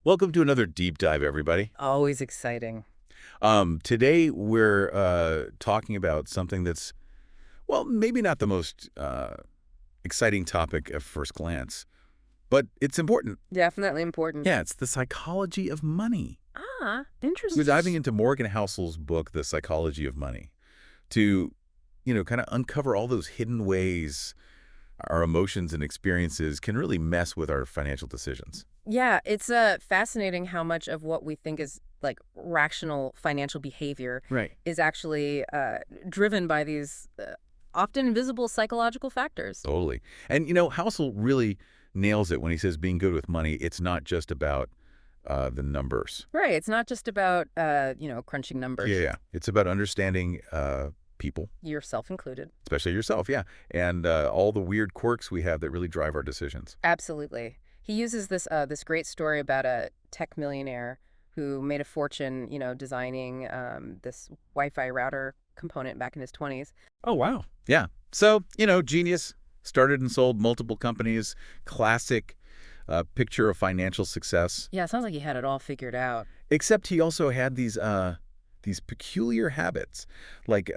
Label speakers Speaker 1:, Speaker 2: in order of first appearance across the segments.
Speaker 1: Welcome to another deep dive, everybody.
Speaker 2: Always exciting.
Speaker 1: Today we're talking about something that's, well, maybe not the most exciting topic at first glance, but it's important.
Speaker 2: Definitely important.
Speaker 1: Yeah, it's the psychology of money.
Speaker 2: Interesting.
Speaker 1: We're diving into Morgan Housel's book, The Psychology of Money, to, kind of uncover all those hidden ways our emotions and experiences can really mess with our financial decisions.
Speaker 2: Yeah, it's fascinating how much of what we think is like rational financial behavior
Speaker 1: Right.
Speaker 2: is actually driven by these often invisible psychological factors.
Speaker 1: Totally. And, Housel really nails it when he says being good with money, it's not just about the numbers.
Speaker 2: Right. It's not just about crunching numbers,
Speaker 1: Yeah. It's about understanding people,
Speaker 2: yourself included.
Speaker 1: especially yourself, yeah, and all the weird quirks we have that really drive our decisions.
Speaker 2: Absolutely. He uses this great story about a tech millionaire who made a fortune, designing this Wi-Fi router component back in his 20s.
Speaker 1: Oh, wow. Yeah. So, genius, started and sold multiple companies, classic picture of financial success.
Speaker 2: Yeah, it sounds like he had it all figured out.
Speaker 1: Except he also had these peculiar habits, like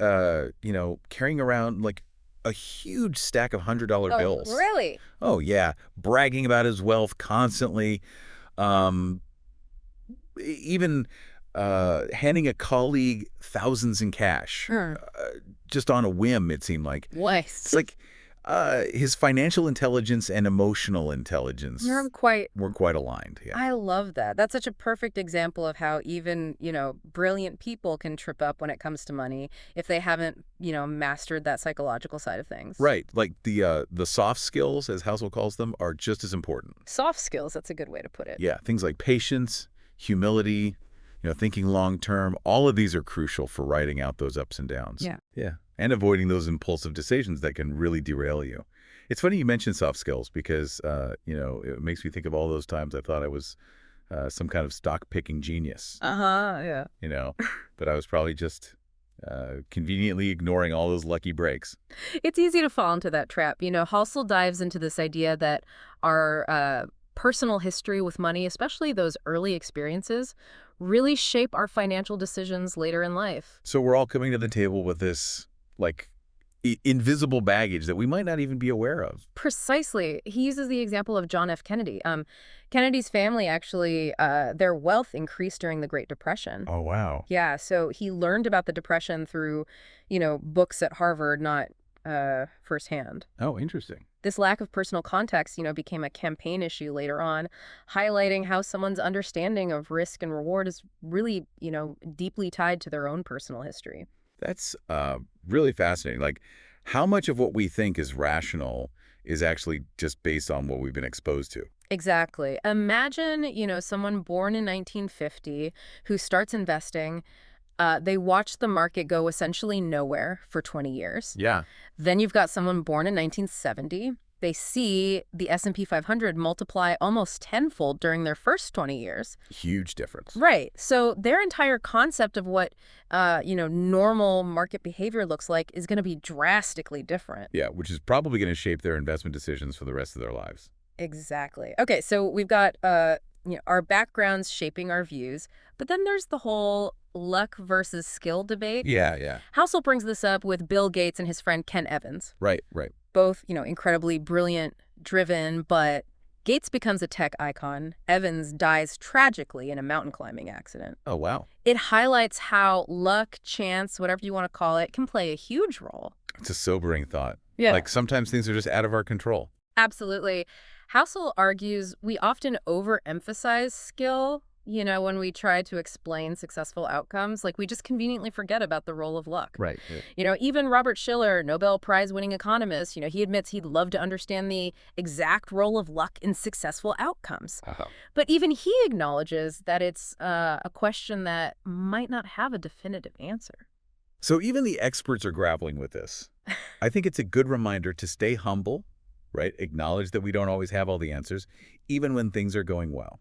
Speaker 1: carrying around like a huge stack of $100 bills.
Speaker 2: Really?
Speaker 1: Oh yeah, bragging about his wealth constantly, um, even handing a colleague thousands in cash, just on a whim. It seemed like it's
Speaker 2: Nice.
Speaker 1: like his financial intelligence and emotional intelligence
Speaker 2: You're quite.
Speaker 1: were quite aligned. Yeah.
Speaker 2: I love that. That's such a perfect example of how even, brilliant people can trip up when it comes to money if they haven't, mastered that psychological side of things.
Speaker 1: Right. Like the soft skills, as Housel calls them, are just as important.
Speaker 2: Soft skills, that's a good way to put it.
Speaker 1: Yeah. Things like patience, humility, thinking long term. All of these are crucial for riding out those ups and downs.
Speaker 2: Yeah.
Speaker 1: Yeah. And avoiding those impulsive decisions that can really derail you. It's funny you mentioned soft skills because, it makes me think of all those times I thought I was some kind of stock picking genius,
Speaker 2: Yeah.
Speaker 1: but I was probably just conveniently ignoring all those lucky breaks.
Speaker 2: It's easy to fall into that trap. Halsell dives into this idea that our personal history with money, especially those early experiences, really shape our financial decisions later in life.
Speaker 1: So we're all coming to the table with this, like, invisible baggage that we might not even be aware of.
Speaker 2: Precisely. He uses the example of John F. Kennedy. Kennedy's family actually, their wealth increased during the Great Depression.
Speaker 1: Oh, wow.
Speaker 2: Yeah, so he learned about the Depression through, books at Harvard, not firsthand.
Speaker 1: Oh, interesting.
Speaker 2: This lack of personal context, became a campaign issue later on, highlighting how someone's understanding of risk and reward is really, deeply tied to their own personal history.
Speaker 1: That's really fascinating. Like, how much of what we think is rational is actually just based on what we've been exposed to?
Speaker 2: Exactly. Imagine, someone born in 1950 who starts investing. They watch the market go essentially nowhere for 20 years.
Speaker 1: Yeah.
Speaker 2: Then you've got someone born in 1970. They see the S&P 500 multiply almost tenfold during their first 20 years.
Speaker 1: Huge difference.
Speaker 2: Right. So their entire concept of what, normal market behavior looks like is going to be drastically different.
Speaker 1: Yeah, which is probably going to shape their investment decisions for the rest of their lives.
Speaker 2: Exactly. Okay, so we've got our backgrounds shaping our views, but then there's the whole luck versus skill debate.
Speaker 1: Yeah.
Speaker 2: Housel brings this up with Bill Gates and his friend Ken Evans.
Speaker 1: Right.
Speaker 2: Both, incredibly brilliant, driven, but Gates becomes a tech icon. Evans dies tragically in a mountain climbing accident.
Speaker 1: Oh, wow.
Speaker 2: It highlights how luck, chance, whatever you want to call it, can play a huge role.
Speaker 1: It's a sobering thought.
Speaker 2: Yeah.
Speaker 1: Like, sometimes things are just out of our control.
Speaker 2: Absolutely. Housel argues we often overemphasize skill, when we try to explain successful outcomes. Like, we just conveniently forget about the role of luck.
Speaker 1: Right.
Speaker 2: Even Robert Shiller, Nobel Prize-winning economist, he admits he'd love to understand the exact role of luck in successful outcomes. But even he acknowledges that it's a question that might not have a definitive answer.
Speaker 1: So even the experts are grappling with this. I think it's a good reminder to stay humble, right? Acknowledge that we don't always have all the answers, even when things are going well.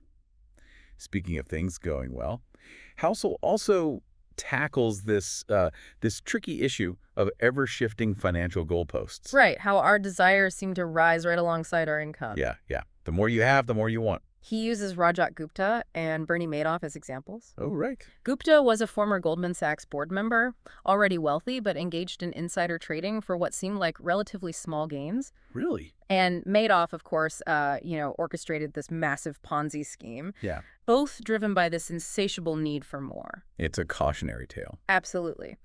Speaker 1: Speaking of things going well, Housel also tackles this tricky issue of ever-shifting financial goalposts.
Speaker 2: Right, how our desires seem to rise right alongside our income.
Speaker 1: Yeah. The more you have, the more you want.
Speaker 2: He uses Rajat Gupta and Bernie Madoff as examples.
Speaker 1: Oh, right.
Speaker 2: Gupta was a former Goldman Sachs board member, already wealthy, but engaged in insider trading for what seemed like relatively small gains.
Speaker 1: Really?
Speaker 2: And Madoff, of course, orchestrated this massive Ponzi scheme,
Speaker 1: Yeah.
Speaker 2: both driven by this insatiable need for more.
Speaker 1: It's a cautionary tale.
Speaker 2: Absolutely.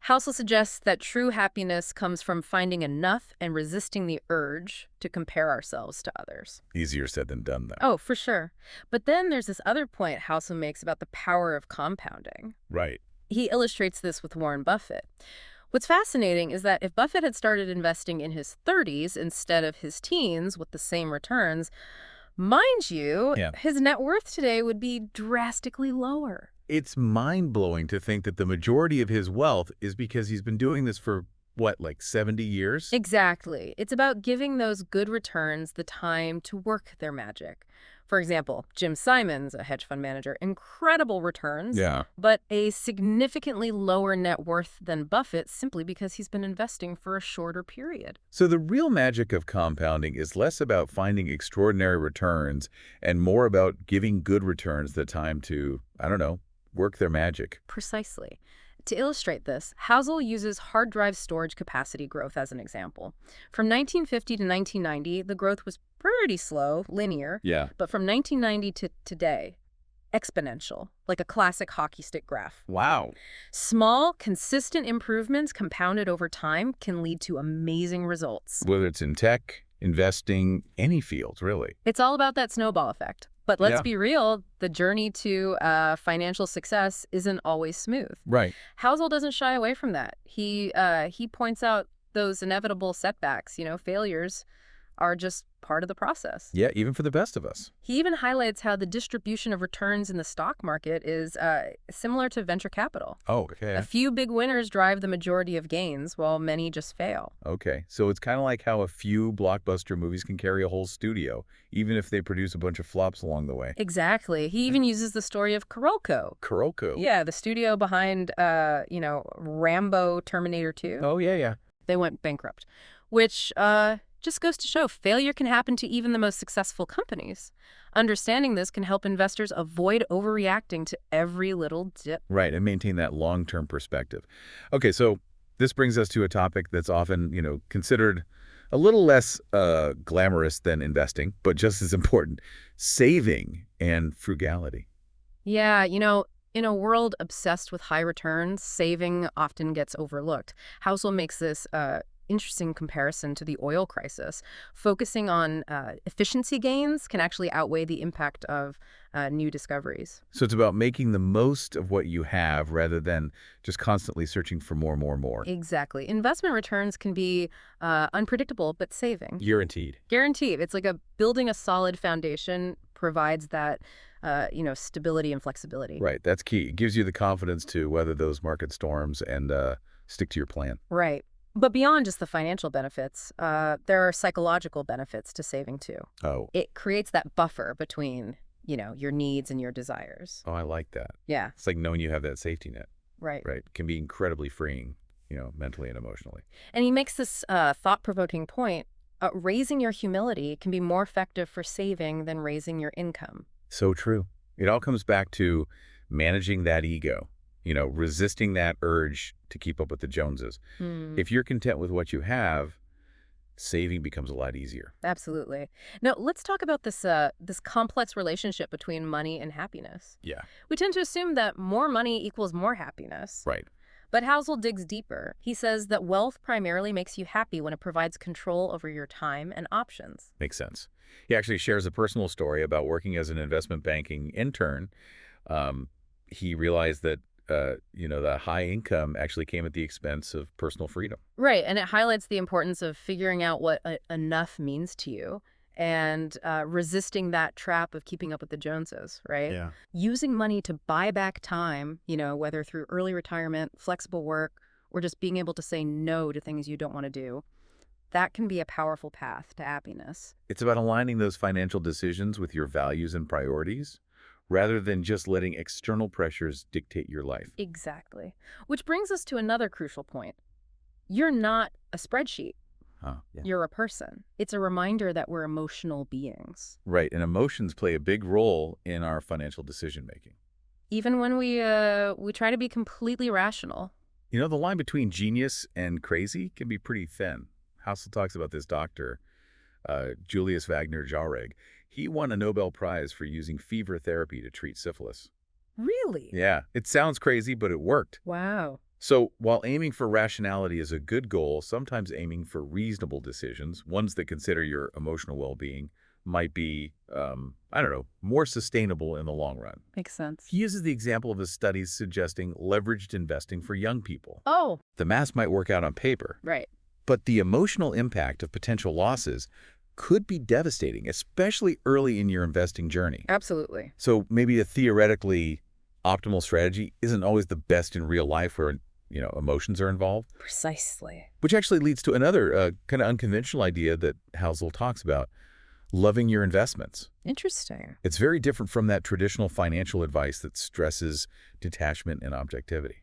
Speaker 2: Housel suggests that true happiness comes from finding enough and resisting the urge to compare ourselves to others.
Speaker 1: Easier said than done, though.
Speaker 2: Oh, for sure. But then there's this other point Housel makes about the power of compounding.
Speaker 1: Right.
Speaker 2: He illustrates this with Warren Buffett. What's fascinating is that if Buffett had started investing in his 30s instead of his teens with the same returns, mind you,
Speaker 1: Yeah.
Speaker 2: his net worth today would be drastically lower.
Speaker 1: It's mind-blowing to think that the majority of his wealth is because he's been doing this for, what, like 70 years?
Speaker 2: Exactly. It's about giving those good returns the time to work their magic. For example, Jim Simons, a hedge fund manager, incredible returns,
Speaker 1: Yeah.
Speaker 2: but a significantly lower net worth than Buffett simply because he's been investing for a shorter period.
Speaker 1: So the real magic of compounding is less about finding extraordinary returns and more about giving good returns the time to, I don't know, work their magic.
Speaker 2: Precisely. To illustrate this, Housel uses hard drive storage capacity growth as an example. From 1950 to 1990, the growth was pretty slow, linear,
Speaker 1: Yeah.
Speaker 2: but from 1990 to today, exponential, like a classic hockey stick graph.
Speaker 1: Wow.
Speaker 2: Small, consistent improvements compounded over time can lead to amazing results.
Speaker 1: Whether it's in tech, investing, any field, really.
Speaker 2: It's all about that snowball effect. But let's
Speaker 1: Yeah.
Speaker 2: be real, the journey to financial success isn't always smooth.
Speaker 1: Right.
Speaker 2: Housel doesn't shy away from that. He points out those inevitable setbacks, failures are just part of the process.
Speaker 1: Yeah, even for the best of us.
Speaker 2: He even highlights how the distribution of returns in the stock market is similar to venture capital.
Speaker 1: Oh, okay.
Speaker 2: A few big winners drive the majority of gains, while many just fail.
Speaker 1: Okay. So it's kind of like how a few blockbuster movies can carry a whole studio, even if they produce a bunch of flops along the way.
Speaker 2: Exactly. He even uses the story of Kuroko.
Speaker 1: Kuroko.
Speaker 2: Yeah, the studio behind, Rambo, Terminator 2.
Speaker 1: Oh, yeah.
Speaker 2: They went bankrupt, which just goes to show failure can happen to even the most successful companies. Understanding this can help investors avoid overreacting to every little dip.
Speaker 1: Right, and maintain that long-term perspective. Okay, so this brings us to a topic that's often, considered a little less glamorous than investing, but just as important, saving and frugality.
Speaker 2: Yeah, in a world obsessed with high returns, saving often gets overlooked. Housel makes this interesting comparison to the oil crisis. Focusing on efficiency gains can actually outweigh the impact of new discoveries.
Speaker 1: So it's about making the most of what you have rather than just constantly searching for more.
Speaker 2: Exactly. Investment returns can be unpredictable, but saving.
Speaker 1: Guaranteed.
Speaker 2: Guaranteed. It's like building a solid foundation provides that, stability and flexibility.
Speaker 1: Right, that's key. It gives you the confidence to weather those market storms and stick to your plan.
Speaker 2: Right. But beyond just the financial benefits, there are psychological benefits to saving too.
Speaker 1: Oh.
Speaker 2: It creates that buffer between, your needs and your desires.
Speaker 1: Oh, I like that.
Speaker 2: Yeah,
Speaker 1: It's like knowing you have that safety net,
Speaker 2: right.
Speaker 1: right? It can be incredibly freeing, mentally and emotionally.
Speaker 2: And he makes this thought-provoking point. Raising your humility can be more effective for saving than raising your income.
Speaker 1: So true. It all comes back to managing that ego, resisting that urge to keep up with the Joneses. If you're content with what you have, saving becomes a lot easier.
Speaker 2: Absolutely. Now, let's talk about this complex relationship between money and happiness.
Speaker 1: Yeah.
Speaker 2: We tend to assume that more money equals more happiness.
Speaker 1: Right.
Speaker 2: But Housel digs deeper. He says that wealth primarily makes you happy when it provides control over your time and options.
Speaker 1: Makes sense. He actually shares a personal story about working as an investment banking intern. He realized that the high income actually came at the expense of personal freedom.
Speaker 2: Right, and it highlights the importance of figuring out what enough means to you and resisting that trap of keeping up with the Joneses, right?
Speaker 1: Yeah.
Speaker 2: Using money to buy back time, whether through early retirement, flexible work, or just being able to say no to things you don't want to do, that can be a powerful path to happiness.
Speaker 1: It's about aligning those financial decisions with your values and priorities, rather than just letting external pressures dictate your life.
Speaker 2: Exactly. Which brings us to another crucial point. You're not a spreadsheet.
Speaker 1: Yeah.
Speaker 2: You're a person. It's a reminder that we're emotional beings.
Speaker 1: Right, and emotions play a big role in our financial decision-making.
Speaker 2: Even when we try to be completely rational.
Speaker 1: You know, the line between genius and crazy can be pretty thin. Housel talks about this doctor, Julius Wagner Jauregg. He won a Nobel Prize for using fever therapy to treat syphilis.
Speaker 2: Really?
Speaker 1: Yeah, it sounds crazy, but it worked.
Speaker 2: Wow.
Speaker 1: So while aiming for rationality is a good goal, sometimes aiming for reasonable decisions, ones that consider your emotional well-being, might be, I don't know, more sustainable in the long run.
Speaker 2: Makes sense.
Speaker 1: He uses the example of his studies suggesting leveraged investing for young people.
Speaker 2: Oh,
Speaker 1: The math might work out on paper,
Speaker 2: right.
Speaker 1: but the emotional impact of potential losses could be devastating, especially early in your investing journey.
Speaker 2: Absolutely.
Speaker 1: So maybe a theoretically optimal strategy isn't always the best in real life where, emotions are involved.
Speaker 2: Precisely.
Speaker 1: Which actually leads to another kind of unconventional idea that Housel talks about, loving your investments.
Speaker 2: Interesting.
Speaker 1: It's very different from that traditional financial advice that stresses detachment and objectivity.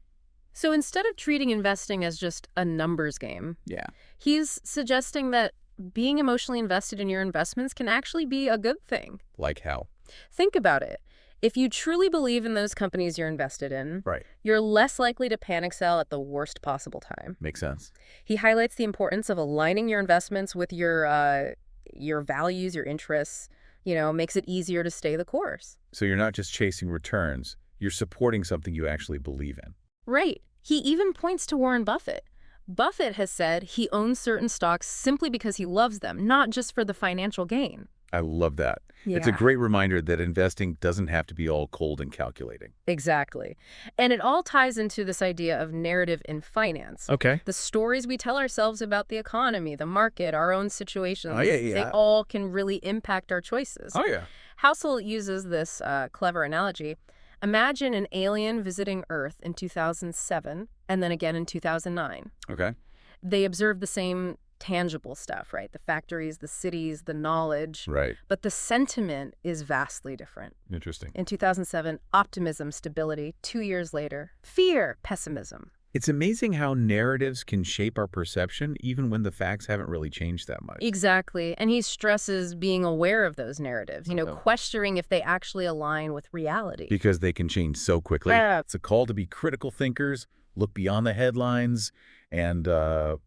Speaker 2: So instead of treating investing as just a numbers game,
Speaker 1: Yeah.
Speaker 2: he's suggesting that being emotionally invested in your investments can actually be a good thing.
Speaker 1: Like how?
Speaker 2: Think about it. If you truly believe in those companies you're invested in,
Speaker 1: Right.
Speaker 2: you're less likely to panic sell at the worst possible time.
Speaker 1: Makes sense.
Speaker 2: He highlights the importance of aligning your investments with your values, your interests, makes it easier to stay the course.
Speaker 1: So you're not just chasing returns, you're supporting something you actually believe in.
Speaker 2: Right. He even points to Warren Buffett. Buffett has said he owns certain stocks simply because he loves them, not just for the financial gain.
Speaker 1: I love that. It's a
Speaker 2: Yeah.
Speaker 1: great reminder that investing doesn't have to be all cold and calculating.
Speaker 2: Exactly. And it all ties into this idea of narrative in finance.
Speaker 1: Okay.
Speaker 2: The stories we tell ourselves about the economy, the market, our own situations,
Speaker 1: Oh, yeah.
Speaker 2: they all can really impact our choices.
Speaker 1: Oh, yeah.
Speaker 2: Housel uses this clever analogy. Imagine an alien visiting Earth in 2007 and then again in 2009.
Speaker 1: Okay.
Speaker 2: They observe the same tangible stuff, right? The factories, the cities, the knowledge.
Speaker 1: Right.
Speaker 2: But the sentiment is vastly different.
Speaker 1: Interesting.
Speaker 2: In 2007, optimism, stability. 2 years later, fear, pessimism.
Speaker 1: It's amazing how narratives can shape our perception even when the facts haven't really changed that much.
Speaker 2: Exactly. And he stresses being aware of those narratives, questioning if they actually align with reality.
Speaker 1: Because they can change so quickly.
Speaker 2: Yeah.
Speaker 1: It's a call to be critical thinkers, look beyond the headlines, and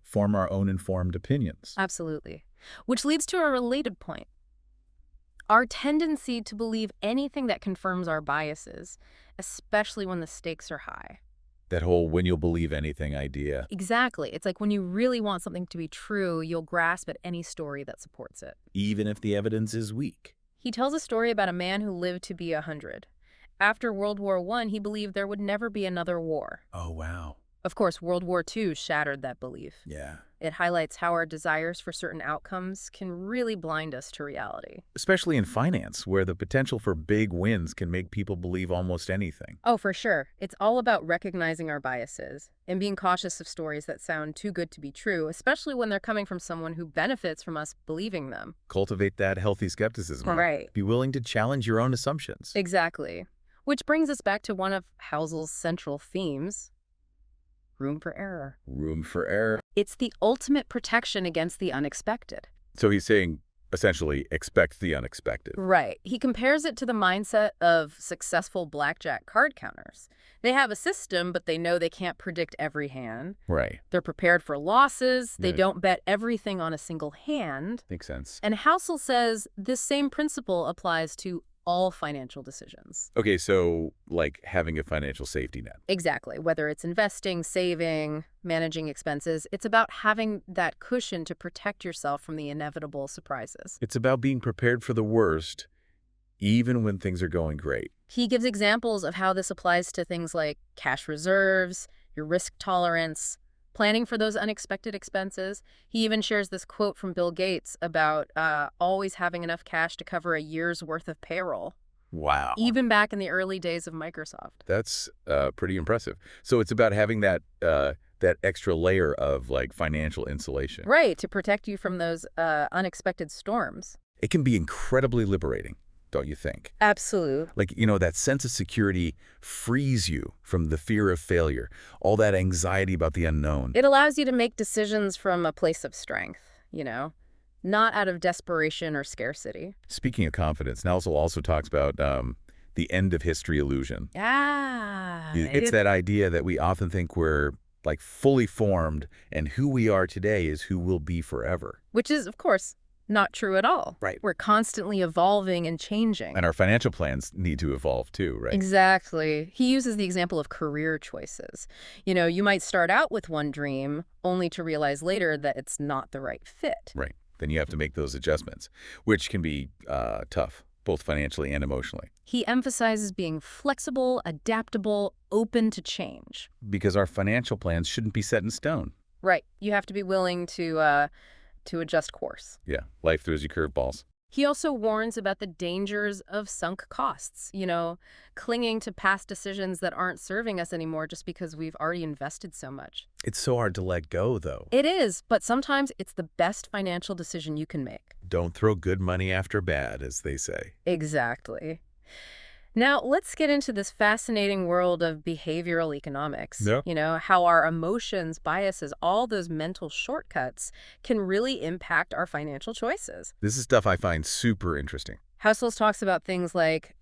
Speaker 1: form our own informed opinions.
Speaker 2: Absolutely. Which leads to a related point. Our tendency to believe anything that confirms our biases, especially when the stakes are high.
Speaker 1: That whole when you'll believe anything idea.
Speaker 2: Exactly. It's like when you really want something to be true, you'll grasp at any story that supports it.
Speaker 1: Even if the evidence is weak.
Speaker 2: He tells a story about a man who lived to be 100. After World War I, he believed there would never be another war.
Speaker 1: Oh, wow.
Speaker 2: Of course, World War II shattered that belief.
Speaker 1: Yeah.
Speaker 2: It highlights how our desires for certain outcomes can really blind us to reality.
Speaker 1: Especially in finance, where the potential for big wins can make people believe almost anything.
Speaker 2: Oh, for sure. It's all about recognizing our biases and being cautious of stories that sound too good to be true, especially when they're coming from someone who benefits from us believing them.
Speaker 1: Cultivate that healthy skepticism.
Speaker 2: Right.
Speaker 1: Be willing to challenge your own assumptions.
Speaker 2: Exactly. Which brings us back to one of Housel's central themes: room for error.
Speaker 1: Room for error.
Speaker 2: It's the ultimate protection against the unexpected.
Speaker 1: So he's saying, essentially, expect the unexpected.
Speaker 2: Right. He compares it to the mindset of successful blackjack card counters. They have a system, but they know they can't predict every hand.
Speaker 1: Right.
Speaker 2: They're prepared for losses. They
Speaker 1: Yeah.
Speaker 2: don't bet everything on a single hand.
Speaker 1: Makes sense.
Speaker 2: And Housel says this same principle applies to all financial decisions.
Speaker 1: Okay, so like having a financial safety net.
Speaker 2: Exactly. Whether it's investing, saving, managing expenses, it's about having that cushion to protect yourself from the inevitable surprises.
Speaker 1: It's about being prepared for the worst, even when things are going great.
Speaker 2: He gives examples of how this applies to things like cash reserves, your risk tolerance, planning for those unexpected expenses. He even shares this quote from Bill Gates about always having enough cash to cover a year's worth of payroll,
Speaker 1: Wow.
Speaker 2: even back in the early days of Microsoft.
Speaker 1: That's pretty impressive. So it's about having that that extra layer of like financial insulation.
Speaker 2: Right, to protect you from those unexpected storms.
Speaker 1: It can be incredibly liberating, don't you think?
Speaker 2: Absolutely.
Speaker 1: Like, that sense of security frees you from the fear of failure, all that anxiety about the unknown.
Speaker 2: It allows you to make decisions from a place of strength. not out of desperation or scarcity.
Speaker 1: Speaking of confidence, Housel also talks about the end of history illusion.
Speaker 2: Ah,
Speaker 1: It's that idea that we often think we're like fully formed and who we are today is who we'll be forever.
Speaker 2: which is, of course, not true at all.
Speaker 1: Right.
Speaker 2: We're constantly evolving and changing.
Speaker 1: And our financial plans need to evolve too, right?
Speaker 2: Exactly. He uses the example of career choices. You might start out with one dream only to realize later that it's not the right fit.
Speaker 1: Right. Then you have to make those adjustments, which can be tough, both financially and emotionally.
Speaker 2: He emphasizes being flexible, adaptable, open to change.
Speaker 1: Because our financial plans shouldn't be set in stone.
Speaker 2: Right. You have to be willing to adjust course.
Speaker 1: Yeah, life throws you curveballs.
Speaker 2: He also warns about the dangers of sunk costs, clinging to past decisions that aren't serving us anymore just because we've already invested so much.
Speaker 1: It's so hard to let go, though.
Speaker 2: It is, but sometimes it's the best financial decision you can make.
Speaker 1: Don't throw good money after bad, as they say.
Speaker 2: Exactly. Now, let's get into this fascinating world of behavioral economics.
Speaker 1: Yeah.
Speaker 2: How our emotions, biases, all those mental shortcuts can really impact our financial choices.
Speaker 1: This is stuff I find super interesting.
Speaker 2: Housel talks about things like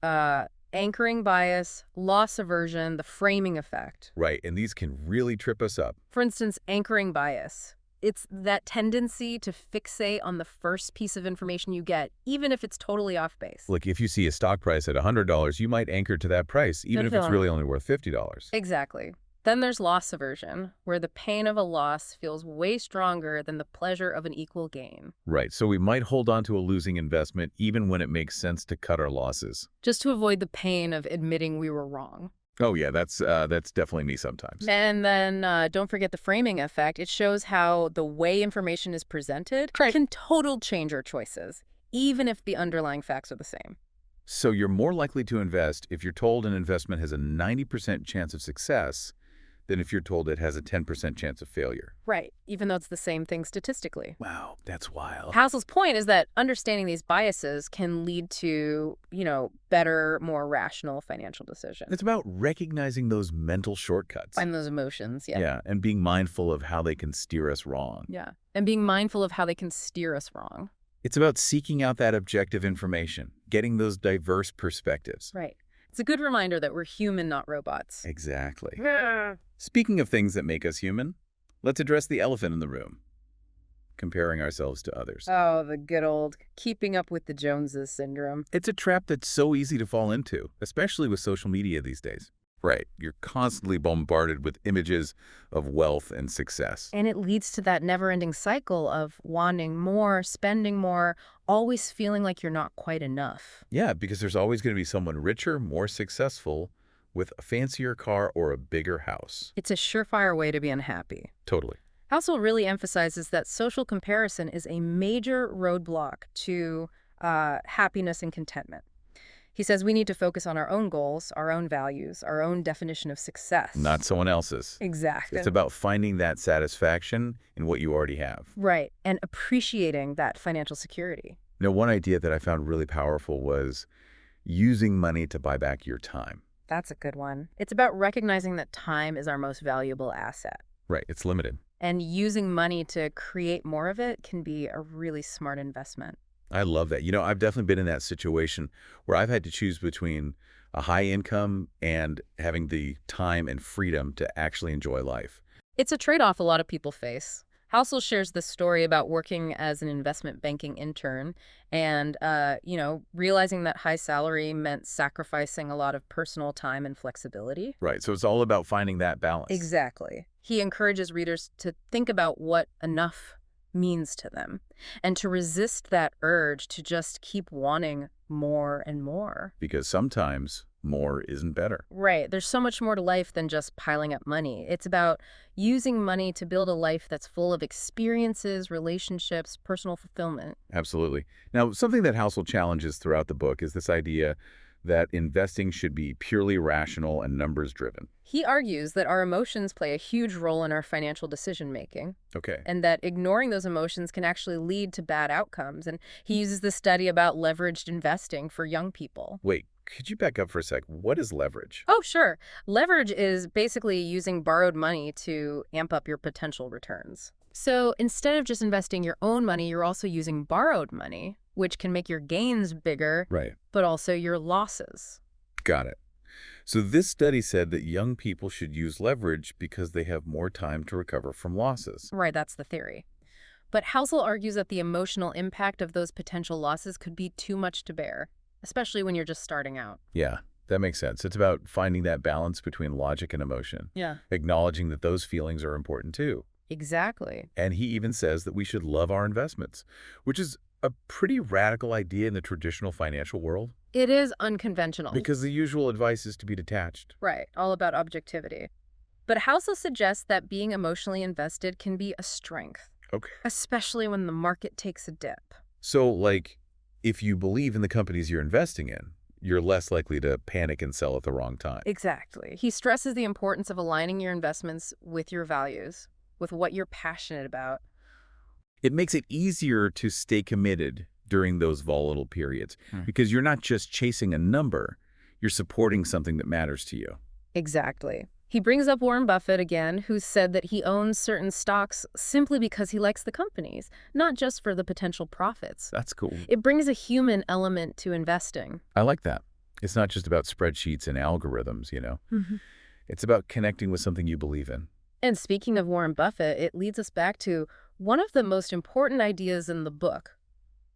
Speaker 2: anchoring bias, loss aversion, the framing effect.
Speaker 1: Right, and these can really trip us up.
Speaker 2: For instance, anchoring bias. It's that tendency to fixate on the first piece of information you get, even if it's totally off base.
Speaker 1: Like if you see a stock price at $100, you might anchor to that price, even if it's really only worth $50.
Speaker 2: Exactly. Then there's loss aversion, where the pain of a loss feels way stronger than the pleasure of an equal gain.
Speaker 1: Right, so we might hold on to a losing investment even when it makes sense to cut our losses.
Speaker 2: Just to avoid the pain of admitting we were wrong.
Speaker 1: Oh yeah, that's definitely me sometimes.
Speaker 2: And then don't forget the framing effect. It shows how the way information is presented can totally change our choices, even if the underlying facts are the same.
Speaker 1: So you're more likely to invest if you're told an investment has a 90% chance of success than if you're told it has a 10% chance of failure.
Speaker 2: Right, even though it's the same thing statistically.
Speaker 1: Wow, that's wild.
Speaker 2: Housel's point is that understanding these biases can lead to, better, more rational financial decisions.
Speaker 1: It's about recognizing those mental shortcuts.
Speaker 2: And those emotions, yeah.
Speaker 1: Yeah, and being mindful of how they can steer us wrong.
Speaker 2: Yeah, and being mindful of how they can steer us wrong.
Speaker 1: It's about seeking out that objective information, getting those diverse perspectives.
Speaker 2: Right. It's a good reminder that we're human, not robots.
Speaker 1: Exactly. Speaking of things that make us human, let's address the elephant in the room. Comparing ourselves to others.
Speaker 2: Oh, the good old keeping up with the Joneses syndrome.
Speaker 1: It's a trap that's so easy to fall into, especially with social media these days. Right. You're constantly bombarded with images of wealth and success.
Speaker 2: And it leads to that never-ending cycle of wanting more, spending more, always feeling like you're not quite enough.
Speaker 1: Yeah, because there's always going to be someone richer, more successful, with a fancier car or a bigger house.
Speaker 2: It's a surefire way to be unhappy.
Speaker 1: Totally.
Speaker 2: Housel really emphasizes that social comparison is a major roadblock to happiness and contentment. He says we need to focus on our own goals, our own values, our own definition of success.
Speaker 1: Not someone else's.
Speaker 2: Exactly.
Speaker 1: It's about finding that satisfaction in what you already have.
Speaker 2: Right, and appreciating that financial security.
Speaker 1: One idea that I found really powerful was using money to buy back your time.
Speaker 2: That's a good one. It's about recognizing that time is our most valuable asset.
Speaker 1: Right, it's limited.
Speaker 2: And using money to create more of it can be a really smart investment.
Speaker 1: I love that. I've definitely been in that situation where I've had to choose between a high income and having the time and freedom to actually enjoy life.
Speaker 2: It's a trade-off a lot of people face. Housel shares this story about working as an investment banking intern and, realizing that high salary meant sacrificing a lot of personal time and flexibility.
Speaker 1: Right. So it's all about finding that balance.
Speaker 2: Exactly. He encourages readers to think about what enough means to them and to resist that urge to just keep wanting more and more.
Speaker 1: Because sometimes more isn't better.
Speaker 2: Right. There's so much more to life than just piling up money. It's about using money to build a life that's full of experiences, relationships, personal fulfillment.
Speaker 1: Absolutely. Now, something that Housel challenges throughout the book is this idea that investing should be purely rational and numbers-driven.
Speaker 2: He argues that our emotions play a huge role in our financial decision-making.
Speaker 1: Okay.
Speaker 2: And that ignoring those emotions can actually lead to bad outcomes. And he uses this study about leveraged investing for young people.
Speaker 1: Wait, could you back up for a sec? What is leverage?
Speaker 2: Oh, sure. Leverage is basically using borrowed money to amp up your potential returns. So instead of just investing your own money, you're also using borrowed money, which can make your gains bigger,
Speaker 1: Right.
Speaker 2: but also your losses.
Speaker 1: Got it. So this study said that young people should use leverage because they have more time to recover from losses.
Speaker 2: Right, that's the theory. But Housel argues that the emotional impact of those potential losses could be too much to bear, especially when you're just starting out.
Speaker 1: Yeah, that makes sense. It's about finding that balance between logic and emotion,
Speaker 2: Yeah.
Speaker 1: acknowledging that those feelings are important too.
Speaker 2: Exactly.
Speaker 1: And he even says that we should love our investments, which is a pretty radical idea in the traditional financial world
Speaker 2: It is unconventional.
Speaker 1: because the usual advice is to be detached.
Speaker 2: Right, all about objectivity. But Housel suggests that being emotionally invested can be a strength,
Speaker 1: Okay.
Speaker 2: especially when the market takes a dip.
Speaker 1: So, like, if you believe in the companies you're investing in, you're less likely to panic and sell at the wrong time.
Speaker 2: Exactly. He stresses the importance of aligning your investments with your values, with what you're passionate about.
Speaker 1: It makes it easier to stay committed during those volatile periods because you're not just chasing a number, you're supporting something that matters to you.
Speaker 2: Exactly. He brings up Warren Buffett again, who said that he owns certain stocks simply because he likes the companies, not just for the potential profits.
Speaker 1: That's cool.
Speaker 2: It brings a human element to investing.
Speaker 1: I like that. It's not just about spreadsheets and algorithms, you know. It's about connecting with something you believe in.
Speaker 2: And speaking of Warren Buffett, it leads us back to one of the most important ideas in the book,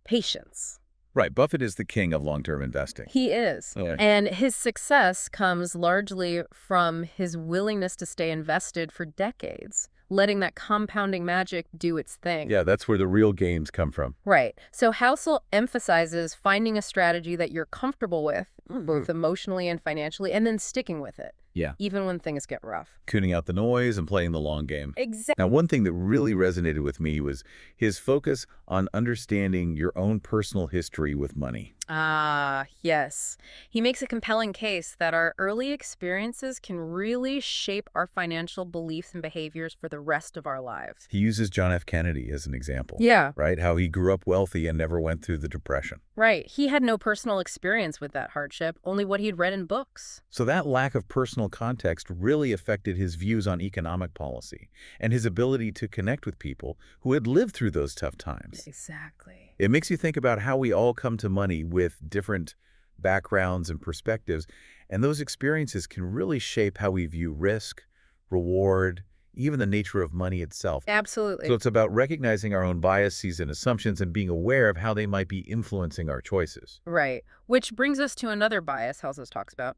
Speaker 2: patience.
Speaker 1: Right. Buffett is the king of long-term investing.
Speaker 2: He is.
Speaker 1: Yeah.
Speaker 2: And his success comes largely from his willingness to stay invested for decades, letting that compounding magic do its thing.
Speaker 1: Yeah, that's where the real gains come from.
Speaker 2: Right. So Housel emphasizes finding a strategy that you're comfortable with, both emotionally and financially, and then sticking with it.
Speaker 1: Yeah.
Speaker 2: Even when things get rough.
Speaker 1: Tuning out the noise and playing the long game.
Speaker 2: Exactly.
Speaker 1: Now, one thing that really resonated with me was his focus on understanding your own personal history with money.
Speaker 2: Ah, yes. He makes a compelling case that our early experiences can really shape our financial beliefs and behaviors for the rest of our lives.
Speaker 1: He uses John F. Kennedy as an example.
Speaker 2: Yeah.
Speaker 1: Right? How he grew up wealthy and never went through the Depression.
Speaker 2: Right. He had no personal experience with that hardship, only what he'd read in books.
Speaker 1: So that lack of personal context really affected his views on economic policy and his ability to connect with people who had lived through those tough times.
Speaker 2: Exactly.
Speaker 1: It makes you think about how we all come to money with different backgrounds and perspectives, and those experiences can really shape how we view risk, reward, even the nature of money itself.
Speaker 2: Absolutely.
Speaker 1: So it's about recognizing our own biases and assumptions and being aware of how they might be influencing our choices.
Speaker 2: Right. Which brings us to another bias Housel talks about,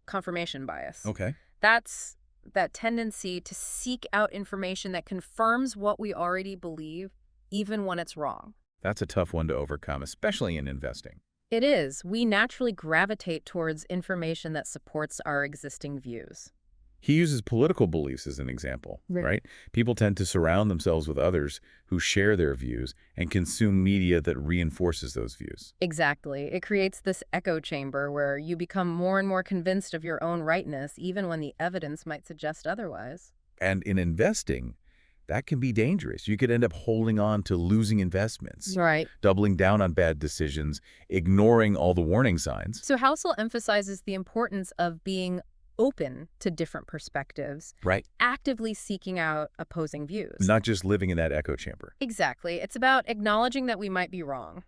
Speaker 2: confirmation bias.
Speaker 1: Okay.
Speaker 2: That's that tendency to seek out information that confirms what we already believe, even when it's wrong.
Speaker 1: That's a tough one to overcome, especially in investing.
Speaker 2: It is. We naturally gravitate towards information that supports our existing views.
Speaker 1: He uses political beliefs as an example, right? People tend to surround themselves with others who share their views and consume media that reinforces those views.
Speaker 2: Exactly. It creates this echo chamber where you become more and more convinced of your own rightness, even when the evidence might suggest otherwise.
Speaker 1: And in investing, that can be dangerous. You could end up holding on to losing investments,
Speaker 2: Right.
Speaker 1: doubling down on bad decisions, ignoring all the warning signs.
Speaker 2: So Housel emphasizes the importance of being open to different perspectives,
Speaker 1: Right.
Speaker 2: actively seeking out opposing views.
Speaker 1: Not just living in that echo chamber.
Speaker 2: Exactly. It's about acknowledging that we might be wrong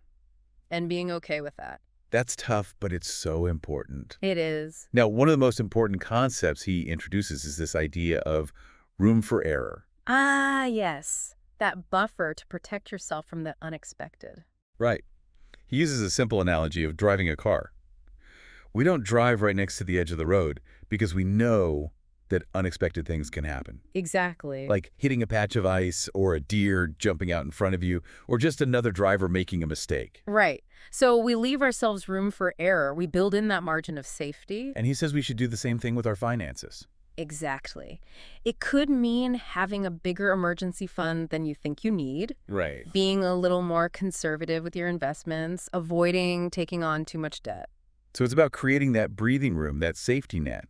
Speaker 2: and being okay with that.
Speaker 1: That's tough, but it's so important.
Speaker 2: It is.
Speaker 1: Now, one of the most important concepts he introduces is this idea of room for error.
Speaker 2: Ah, yes. That buffer to protect yourself from the unexpected.
Speaker 1: Right. He uses a simple analogy of driving a car. We don't drive right next to the edge of the road because we know that unexpected things can happen.
Speaker 2: Exactly.
Speaker 1: Like hitting a patch of ice or a deer jumping out in front of you or just another driver making a mistake.
Speaker 2: Right. So we leave ourselves room for error. We build in that margin of safety.
Speaker 1: And he says we should do the same thing with our finances.
Speaker 2: Exactly. It could mean having a bigger emergency fund than you think you need.
Speaker 1: Right.
Speaker 2: Being a little more conservative with your investments, avoiding taking on too much debt.
Speaker 1: So it's about creating that breathing room, that safety net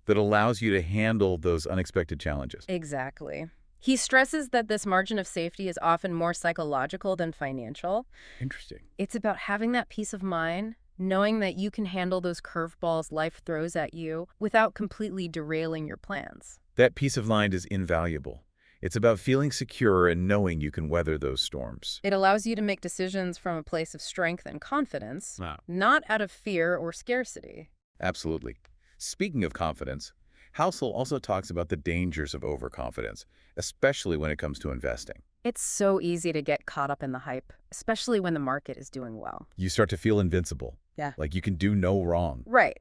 Speaker 1: that allows you to handle those unexpected challenges.
Speaker 2: Exactly. He stresses that this margin of safety is often more psychological than financial.
Speaker 1: Interesting.
Speaker 2: It's about having that peace of mind, knowing that you can handle those curveballs life throws at you without completely derailing your plans.
Speaker 1: That peace of mind is invaluable. It's about feeling secure and knowing you can weather those storms.
Speaker 2: It allows you to make decisions from a place of strength and confidence,
Speaker 1: Wow.
Speaker 2: not out of fear or scarcity.
Speaker 1: Absolutely. Speaking of confidence, Housel also talks about the dangers of overconfidence, especially when it comes to investing.
Speaker 2: It's so easy to get caught up in the hype, especially when the market is doing well.
Speaker 1: You start to feel invincible,
Speaker 2: Yeah.
Speaker 1: like you can do no wrong.
Speaker 2: Right.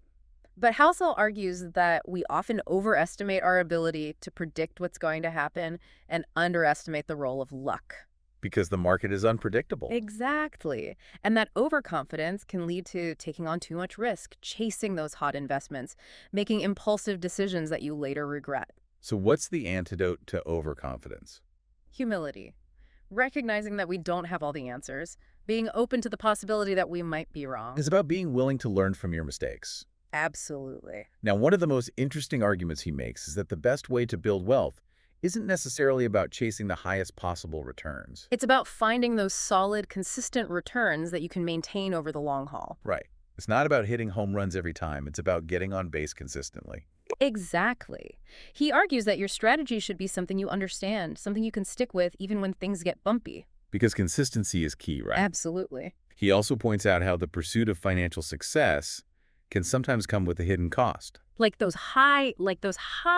Speaker 2: But Housel argues that we often overestimate our ability to predict what's going to happen and underestimate the role of luck.
Speaker 1: Because the market is unpredictable.
Speaker 2: Exactly. And that overconfidence can lead to taking on too much risk, chasing those hot investments, making impulsive decisions that you later regret.
Speaker 1: So what's the antidote to overconfidence?
Speaker 2: Humility. Recognizing that we don't have all the answers, being open to the possibility that we might be wrong.
Speaker 1: It's about being willing to learn from your mistakes.
Speaker 2: Absolutely.
Speaker 1: Now, one of the most interesting arguments he makes is that the best way to build wealth isn't necessarily about chasing the highest possible returns.
Speaker 2: It's about finding those solid, consistent returns that you can maintain over the long haul.
Speaker 1: Right. It's not about hitting home runs every time. It's about getting on base consistently.
Speaker 2: Exactly. He argues that your strategy should be something you understand, something you can stick with even when things get bumpy.
Speaker 1: Because consistency is key, right?
Speaker 2: Absolutely.
Speaker 1: He also points out how the pursuit of financial success can sometimes come with a hidden cost.
Speaker 2: Like those high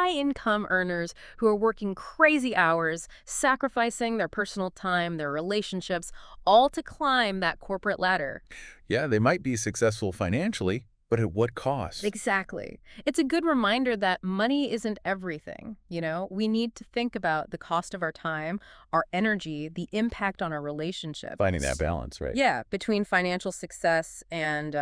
Speaker 2: income earners who are working crazy hours, sacrificing their personal time, their relationships, all to climb that corporate ladder.
Speaker 1: Yeah, they might be successful financially, but at what cost?
Speaker 2: Exactly. It's a good reminder that money isn't everything, We need to think about the cost of our time, our energy, the impact on our relationships.
Speaker 1: Finding that balance, right?
Speaker 2: Yeah, between financial success and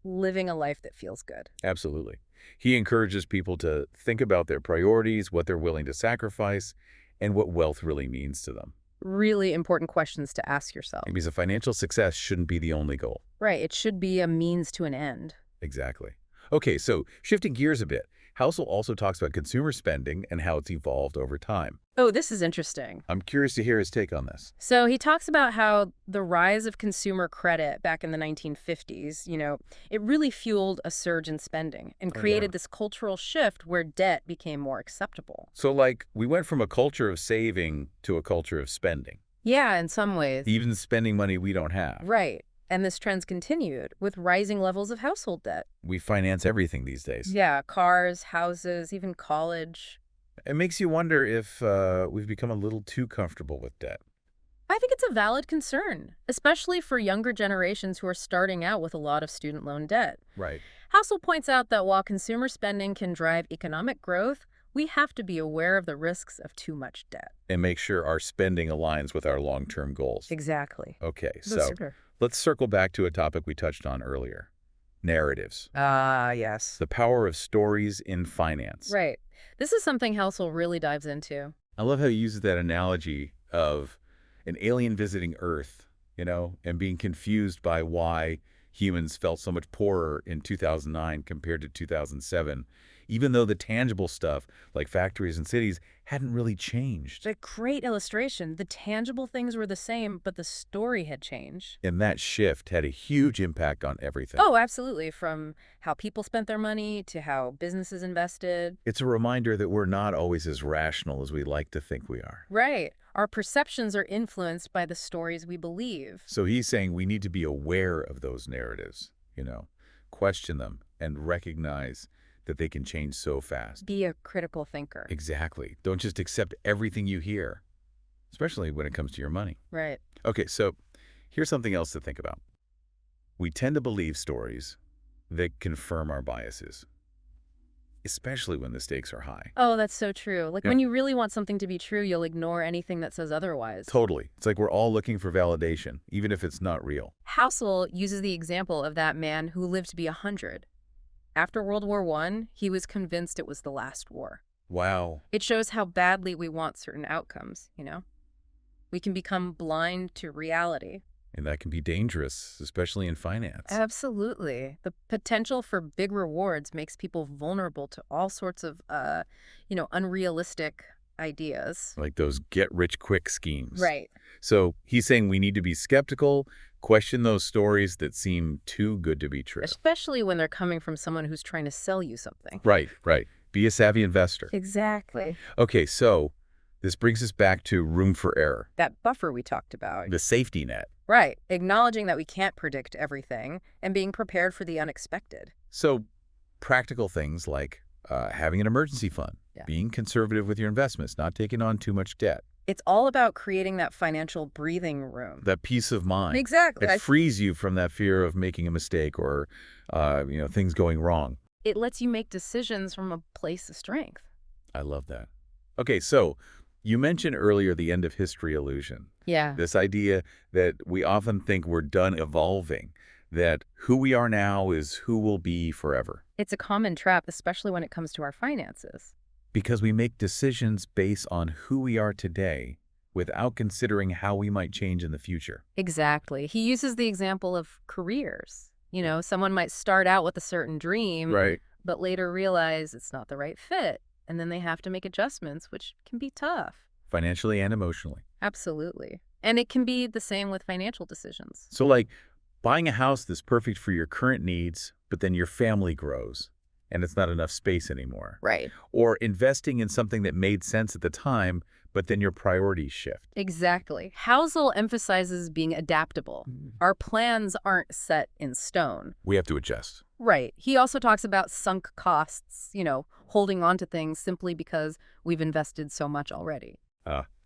Speaker 2: living a life that feels good.
Speaker 1: Absolutely. He encourages people to think about their priorities, what they're willing to sacrifice, and what wealth really means to them.
Speaker 2: Really important questions to ask yourself.
Speaker 1: Because a financial success shouldn't be the only goal.
Speaker 2: Right. It should be a means to an end.
Speaker 1: Exactly. Okay, so shifting gears a bit, Housel also talks about consumer spending and how it's evolved over time.
Speaker 2: Oh, this is interesting.
Speaker 1: I'm curious to hear his take on this.
Speaker 2: So he talks about how the rise of consumer credit back in the 1950s, it really fueled a surge in spending and created this cultural shift where debt became more acceptable.
Speaker 1: So, we went from a culture of saving to a culture of spending.
Speaker 2: Yeah, in some ways.
Speaker 1: Even spending money we don't have.
Speaker 2: Right. And this trend's continued with rising levels of household debt.
Speaker 1: We finance everything these days.
Speaker 2: Yeah, cars, houses, even college.
Speaker 1: It makes you wonder if we've become a little too comfortable with debt.
Speaker 2: I think it's a valid concern, especially for younger generations who are starting out with a lot of student loan debt.
Speaker 1: Right.
Speaker 2: Housel points out that while consumer spending can drive economic growth, we have to be aware of the risks of too much debt.
Speaker 1: And make sure our spending aligns with our long-term goals.
Speaker 2: Exactly.
Speaker 1: Okay, so let's circle back to a topic we touched on earlier. Narratives.
Speaker 2: Yes.
Speaker 1: The power of stories in finance.
Speaker 2: Right. This is something Housel really dives into.
Speaker 1: I love how he uses that analogy of an alien visiting Earth, and being confused by why humans felt so much poorer in 2009 compared to 2007, even though the tangible stuff, like factories and cities, hadn't really changed.
Speaker 2: A great illustration. The tangible things were the same, but the story had changed.
Speaker 1: And that shift had a huge impact on everything.
Speaker 2: Oh, absolutely. From how people spent their money to how businesses invested.
Speaker 1: It's a reminder that we're not always as rational as we like to think we are.
Speaker 2: Right. Our perceptions are influenced by the stories we believe.
Speaker 1: So he's saying we need to be aware of those narratives, question them and recognize that they can change so fast.
Speaker 2: Be a critical thinker.
Speaker 1: Exactly. Don't just accept everything you hear, especially when it comes to your money.
Speaker 2: Right.
Speaker 1: Okay, so here's something else to think about. We tend to believe stories that confirm our biases, especially when the stakes are high.
Speaker 2: Oh, that's so true. When you really want something to be true, you'll ignore anything that says otherwise.
Speaker 1: Totally. It's like we're all looking for validation, even if it's not real.
Speaker 2: Housel uses the example of that man who lived to be 100. After World War I, he was convinced it was the last war.
Speaker 1: Wow.
Speaker 2: It shows how badly we want certain outcomes, We can become blind to reality.
Speaker 1: And that can be dangerous, especially in finance.
Speaker 2: Absolutely. The potential for big rewards makes people vulnerable to all sorts of, unrealistic ideas.
Speaker 1: Like those get-rich-quick schemes.
Speaker 2: Right.
Speaker 1: So he's saying we need to be skeptical, question those stories that seem too good to be true.
Speaker 2: Especially when they're coming from someone who's trying to sell you something.
Speaker 1: Right. Be a savvy investor.
Speaker 2: Exactly.
Speaker 1: Okay, so This brings us back to room for error,
Speaker 2: That buffer we talked about.
Speaker 1: the safety net.
Speaker 2: Right. Acknowledging that we can't predict everything and being prepared for the unexpected.
Speaker 1: So practical things like having an emergency fund,
Speaker 2: Yeah.
Speaker 1: being conservative with your investments, not taking on too much debt,
Speaker 2: It's all about creating that financial breathing room.
Speaker 1: that peace of mind.
Speaker 2: Exactly.
Speaker 1: It frees you from that fear of making a mistake or things going wrong.
Speaker 2: It lets you make decisions from a place of strength.
Speaker 1: I love that. Okay, so you mentioned earlier the end of history illusion.
Speaker 2: Yeah.
Speaker 1: This idea that we often think we're done evolving, that who we are now is who we'll be forever.
Speaker 2: It's a common trap, especially when it comes to our finances.
Speaker 1: Because we make decisions based on who we are today without considering how we might change in the future.
Speaker 2: Exactly. He uses the example of careers. Someone might start out with a certain dream,
Speaker 1: Right.
Speaker 2: but later realize it's not the right fit. And then they have to make adjustments, which can be tough.
Speaker 1: Financially and emotionally.
Speaker 2: Absolutely. And it can be the same with financial decisions.
Speaker 1: So like buying a house that's perfect for your current needs, but then your family grows and it's not enough space anymore.
Speaker 2: Right.
Speaker 1: Or investing in something that made sense at the time, but then your priorities shift.
Speaker 2: Exactly. Housel emphasizes being adaptable. Our plans aren't set in stone.
Speaker 1: We have to adjust.
Speaker 2: Right. He also talks about sunk costs, holding on to things simply because we've invested so much already.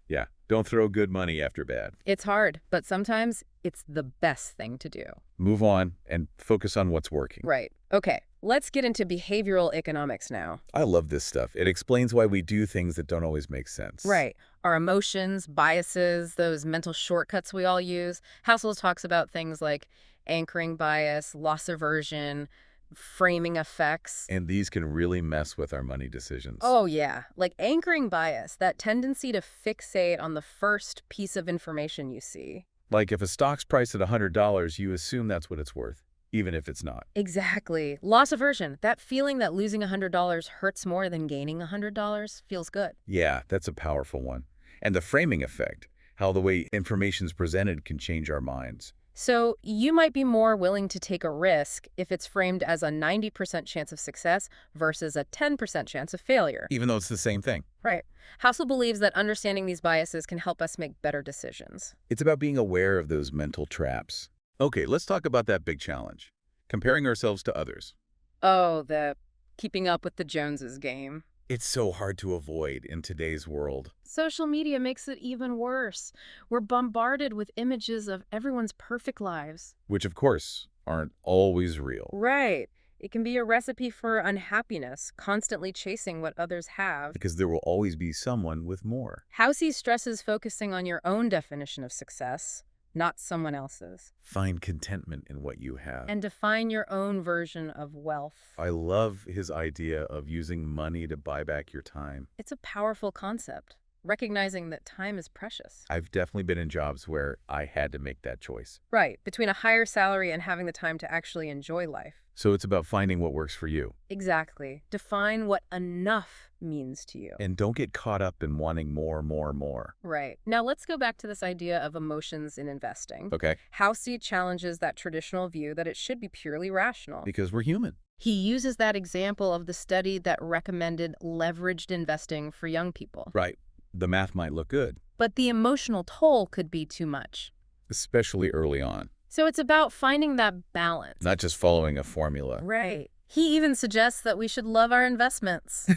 Speaker 1: Yeah. Don't throw good money after bad.
Speaker 2: It's hard, but sometimes it's the best thing to do.
Speaker 1: Move on and focus on what's working.
Speaker 2: Right. Okay. Let's get into behavioral economics now.
Speaker 1: I love this stuff. It explains why we do things that don't always make sense.
Speaker 2: Right. Our emotions, biases, those mental shortcuts we all use. Housel talks about things like anchoring bias, loss aversion, framing effects.
Speaker 1: And these can really mess with our money decisions.
Speaker 2: Oh, yeah. Like anchoring bias, that tendency to fixate on the first piece of information you see.
Speaker 1: Like if a stock's priced at $100, you assume that's what it's worth, even if it's not.
Speaker 2: Exactly. Loss aversion, that feeling that losing $100 hurts more than gaining $100 feels good.
Speaker 1: Yeah, that's a powerful one. And the framing effect, how the way information's presented can change our minds.
Speaker 2: So you might be more willing to take a risk if it's framed as a 90% chance of success versus a 10% chance of failure.
Speaker 1: Even though it's the same thing.
Speaker 2: Right. Housel believes that understanding these biases can help us make better decisions.
Speaker 1: It's about being aware of those mental traps. Okay, let's talk about that big challenge. Comparing ourselves to others.
Speaker 2: Oh, the keeping up with the Joneses game.
Speaker 1: It's so hard to avoid in today's world.
Speaker 2: Social media makes it even worse. We're bombarded with images of everyone's perfect lives.
Speaker 1: Which, of course, aren't always real.
Speaker 2: Right. It can be a recipe for unhappiness, constantly chasing what others have.
Speaker 1: Because there will always be someone with more.
Speaker 2: Housel stresses focusing on your own definition of success, not someone else's.
Speaker 1: Find contentment in what you have.
Speaker 2: And define your own version of wealth.
Speaker 1: I love his idea of using money to buy back your time.
Speaker 2: It's a powerful concept, recognizing that time is precious.
Speaker 1: I've definitely been in jobs where I had to make that choice.
Speaker 2: Right, between a higher salary and having the time to actually enjoy life.
Speaker 1: So it's about finding what works for you.
Speaker 2: Exactly. Define what enough means to you.
Speaker 1: And don't get caught up in wanting more.
Speaker 2: Right. Now let's go back to this idea of emotions in investing.
Speaker 1: Okay?
Speaker 2: Housel challenges that traditional view that it should be purely rational.
Speaker 1: Because we're human.
Speaker 2: He uses that example of the study that recommended leveraged investing for young people.
Speaker 1: Right. The math might look good.
Speaker 2: But the emotional toll could be too much.
Speaker 1: Especially early on.
Speaker 2: So it's about finding that balance.
Speaker 1: Not just following a formula.
Speaker 2: Right. He even suggests that we should love our investments.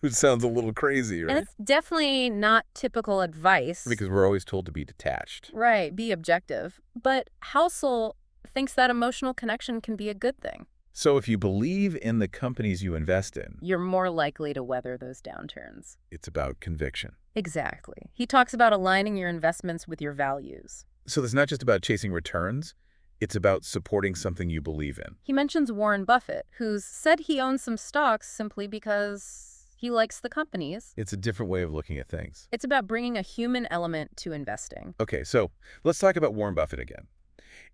Speaker 1: It sounds a little crazy, right?
Speaker 2: And it's definitely not typical advice.
Speaker 1: Because we're always told to be detached.
Speaker 2: Right, be objective. But Housel thinks that emotional connection can be a good thing.
Speaker 1: So if you believe in the companies you invest in,
Speaker 2: You're more likely to weather those downturns.
Speaker 1: it's about conviction.
Speaker 2: Exactly. He talks about aligning your investments with your values.
Speaker 1: So it's not just about chasing returns. It's about supporting something you believe in.
Speaker 2: He mentions Warren Buffett, who's said he owns some stocks simply because he likes the companies.
Speaker 1: It's a different way of looking at things.
Speaker 2: It's about bringing a human element to investing.
Speaker 1: Okay, so let's talk about Warren Buffett again.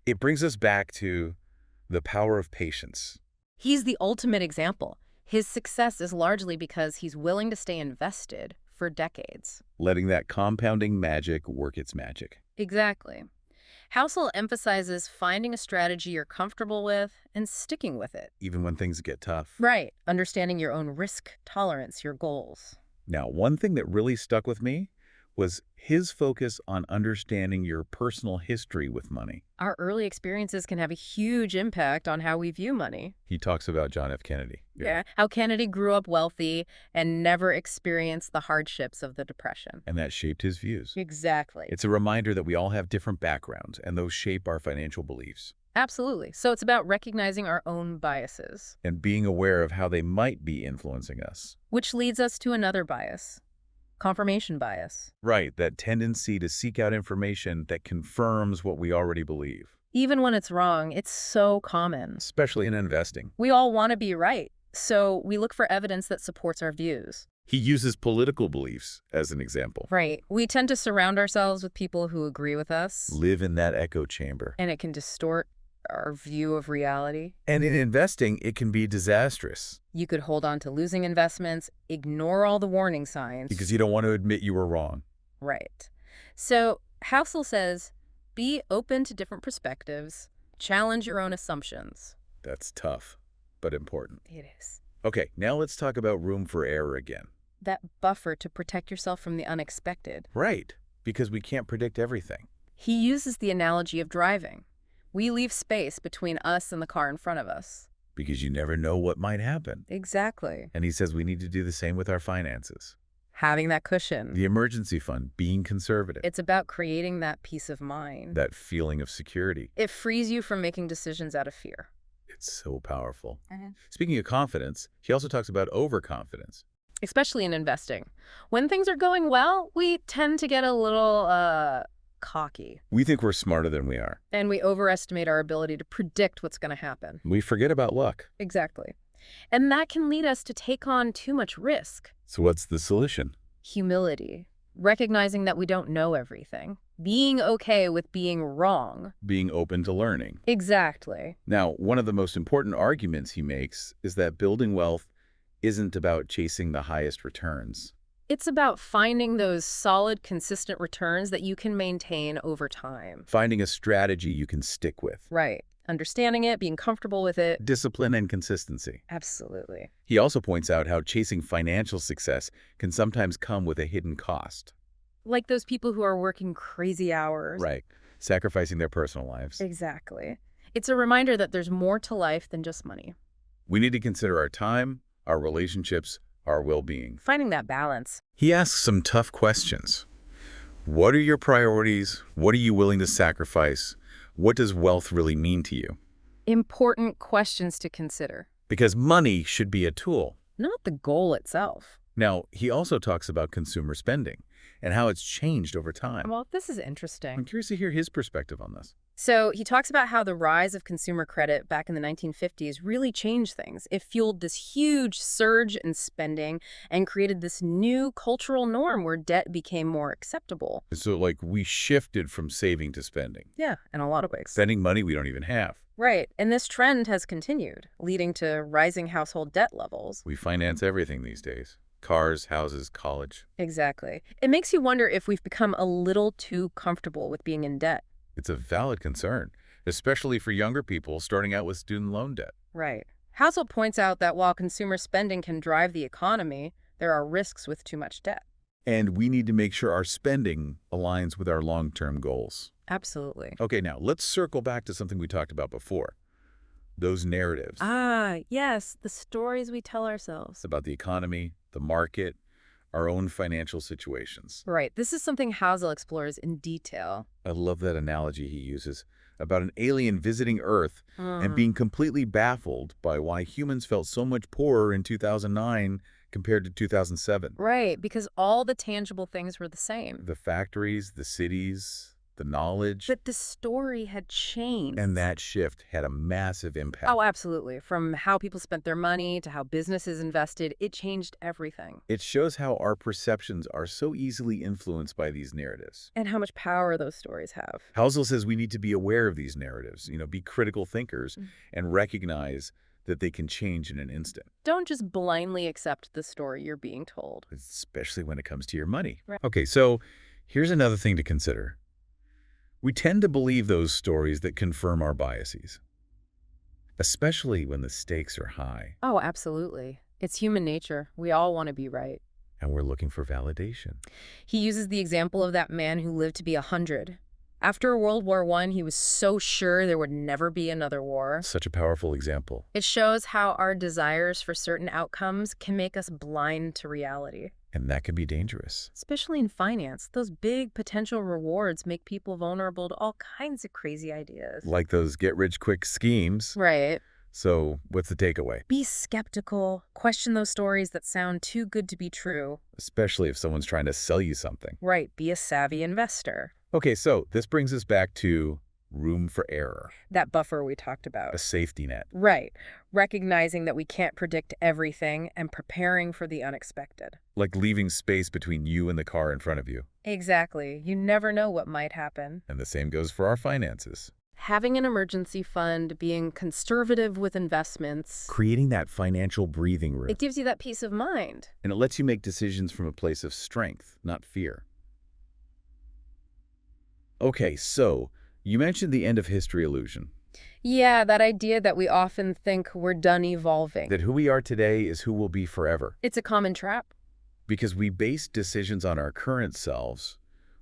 Speaker 1: It brings us back to the power of patience.
Speaker 2: He's the ultimate example. His success is largely because he's willing to stay invested for decades.
Speaker 1: Letting that compounding magic work its magic.
Speaker 2: Exactly. Housel emphasizes finding a strategy you're comfortable with and sticking with it.
Speaker 1: Even when things get tough.
Speaker 2: Right. Understanding your own risk tolerance, your goals.
Speaker 1: Now, one thing that really stuck with me was his focus on understanding your personal history with money.
Speaker 2: Our early experiences can have a huge impact on how we view money.
Speaker 1: He talks about John F. Kennedy.
Speaker 2: Yeah. How Kennedy grew up wealthy and never experienced the hardships of the Depression.
Speaker 1: And that shaped his views.
Speaker 2: Exactly.
Speaker 1: It's a reminder that we all have different backgrounds, and those shape our financial beliefs.
Speaker 2: Absolutely. So it's about recognizing our own biases.
Speaker 1: And being aware of how they might be influencing us.
Speaker 2: Which leads us to another bias. Confirmation bias.
Speaker 1: Right, that tendency to seek out information that confirms what we already believe.
Speaker 2: Even when it's wrong, it's so common.
Speaker 1: Especially in investing.
Speaker 2: We all want to be right, so we look for evidence that supports our views.
Speaker 1: He uses political beliefs as an example.
Speaker 2: Right. We tend to surround ourselves with people who agree with us.
Speaker 1: Live in that echo chamber.
Speaker 2: And it can distort our view of reality.
Speaker 1: And in investing, it can be disastrous.
Speaker 2: You could hold on to losing investments, ignore all the warning signs.
Speaker 1: Because you don't want to admit you were wrong.
Speaker 2: Right. So Housel says, be open to different perspectives, challenge your own assumptions.
Speaker 1: That's tough, but important.
Speaker 2: It is.
Speaker 1: Okay, now let's talk about room for error again.
Speaker 2: That buffer to protect yourself from the unexpected.
Speaker 1: Right, because we can't predict everything.
Speaker 2: He uses the analogy of driving. We leave space between us and the car in front of us.
Speaker 1: Because you never know what might happen.
Speaker 2: Exactly.
Speaker 1: And he says we need to do the same with our finances.
Speaker 2: Having that cushion.
Speaker 1: The emergency fund, being conservative.
Speaker 2: It's about creating that peace of mind.
Speaker 1: That feeling of security.
Speaker 2: It frees you from making decisions out of fear.
Speaker 1: It's so powerful.
Speaker 2: Mm-hmm.
Speaker 1: Speaking of confidence, he also talks about overconfidence.
Speaker 2: Especially in investing. When things are going well, we tend to get a little, cocky.
Speaker 1: We think we're smarter than we are.
Speaker 2: And we overestimate our ability to predict what's going to happen.
Speaker 1: We forget about luck.
Speaker 2: Exactly. And that can lead us to take on too much risk.
Speaker 1: So what's the solution?
Speaker 2: Humility. Recognizing that we don't know everything. Being okay with being wrong.
Speaker 1: Being open to learning.
Speaker 2: Exactly.
Speaker 1: Now, one of the most important arguments he makes is that building wealth isn't about chasing the highest returns.
Speaker 2: It's about finding those solid, consistent returns that you can maintain over time.
Speaker 1: Finding a strategy you can stick with.
Speaker 2: Right. Understanding it, being comfortable with it.
Speaker 1: Discipline and consistency.
Speaker 2: Absolutely.
Speaker 1: He also points out how chasing financial success can sometimes come with a hidden cost.
Speaker 2: Like those people who are working crazy hours.
Speaker 1: Right. Sacrificing their personal lives.
Speaker 2: Exactly. It's a reminder that there's more to life than just money.
Speaker 1: We need to consider our time, our relationships, our well-being.
Speaker 2: Finding that balance.
Speaker 1: He asks some tough questions. What are your priorities? What are you willing to sacrifice? What does wealth really mean to you?
Speaker 2: Important questions to consider.
Speaker 1: Because money should be a tool.
Speaker 2: Not the goal itself.
Speaker 1: Now, he also talks about consumer spending and how it's changed over time.
Speaker 2: Well, this is interesting.
Speaker 1: I'm curious to hear his perspective on this.
Speaker 2: So he talks about how the rise of consumer credit back in the 1950s really changed things. It fueled this huge surge in spending and created this new cultural norm where debt became more acceptable.
Speaker 1: So, like, we shifted from saving to spending.
Speaker 2: Yeah, in a lot of ways.
Speaker 1: Spending money we don't even have.
Speaker 2: Right, and this trend has continued, leading to rising household debt levels.
Speaker 1: We finance everything these days. Cars, houses, college.
Speaker 2: Exactly. It makes you wonder if we've become a little too comfortable with being in debt.
Speaker 1: It's a valid concern, especially for younger people starting out with student loan debt.
Speaker 2: Right. Housel points out that while consumer spending can drive the economy, there are risks with too much debt.
Speaker 1: And we need to make sure our spending aligns with our long-term goals.
Speaker 2: Absolutely.
Speaker 1: Okay, now let's circle back to something we talked about before. Those narratives.
Speaker 2: Ah, yes, the stories we tell ourselves.
Speaker 1: It's about the economy, the market, our own financial situations.
Speaker 2: Right. This is something Housel explores in detail.
Speaker 1: I love that analogy he uses about an alien visiting Earth and being completely baffled by why humans felt so much poorer in 2009 compared to 2007.
Speaker 2: Right, because all the tangible things were the same.
Speaker 1: The factories, the cities, the knowledge.
Speaker 2: But the story had changed.
Speaker 1: And that shift had a massive impact.
Speaker 2: Oh, absolutely. From how people spent their money to how businesses invested, it changed everything.
Speaker 1: It shows how our perceptions are so easily influenced by these narratives.
Speaker 2: And how much power those stories have.
Speaker 1: Housel says we need to be aware of these narratives, be critical thinkers and recognize that they can change in an instant.
Speaker 2: Don't just blindly accept the story you're being told.
Speaker 1: Especially when it comes to your money.
Speaker 2: Right.
Speaker 1: Okay, so here's another thing to consider. We tend to believe those stories that confirm our biases, especially when the stakes are high.
Speaker 2: Oh, absolutely. It's human nature. We all want to be right.
Speaker 1: And we're looking for validation.
Speaker 2: He uses the example of that man who lived to be 100. After World War I, he was so sure there would never be another war.
Speaker 1: Such a powerful example.
Speaker 2: It shows how our desires for certain outcomes can make us blind to reality.
Speaker 1: And that can be dangerous.
Speaker 2: Especially in finance, those big potential rewards make people vulnerable to all kinds of crazy ideas.
Speaker 1: Like those get-rich-quick schemes.
Speaker 2: Right.
Speaker 1: So what's the takeaway?
Speaker 2: Be skeptical. Question those stories that sound too good to be true.
Speaker 1: Especially if someone's trying to sell you something.
Speaker 2: Right. Be a savvy investor.
Speaker 1: Okay, so this brings us back to room for error.
Speaker 2: That buffer we talked about.
Speaker 1: A safety net.
Speaker 2: Right. Recognizing that we can't predict everything and preparing for the unexpected.
Speaker 1: Like leaving space between you and the car in front of you.
Speaker 2: Exactly. You never know what might happen.
Speaker 1: And the same goes for our finances.
Speaker 2: Having an emergency fund, being conservative with investments.
Speaker 1: Creating that financial breathing room.
Speaker 2: It gives you that peace of mind.
Speaker 1: And it lets you make decisions from a place of strength, not fear. Okay, so you mentioned the end of history illusion.
Speaker 2: Yeah, that idea that we often think we're done evolving.
Speaker 1: That who we are today is who we'll be forever.
Speaker 2: It's a common trap.
Speaker 1: Because we base decisions on our current selves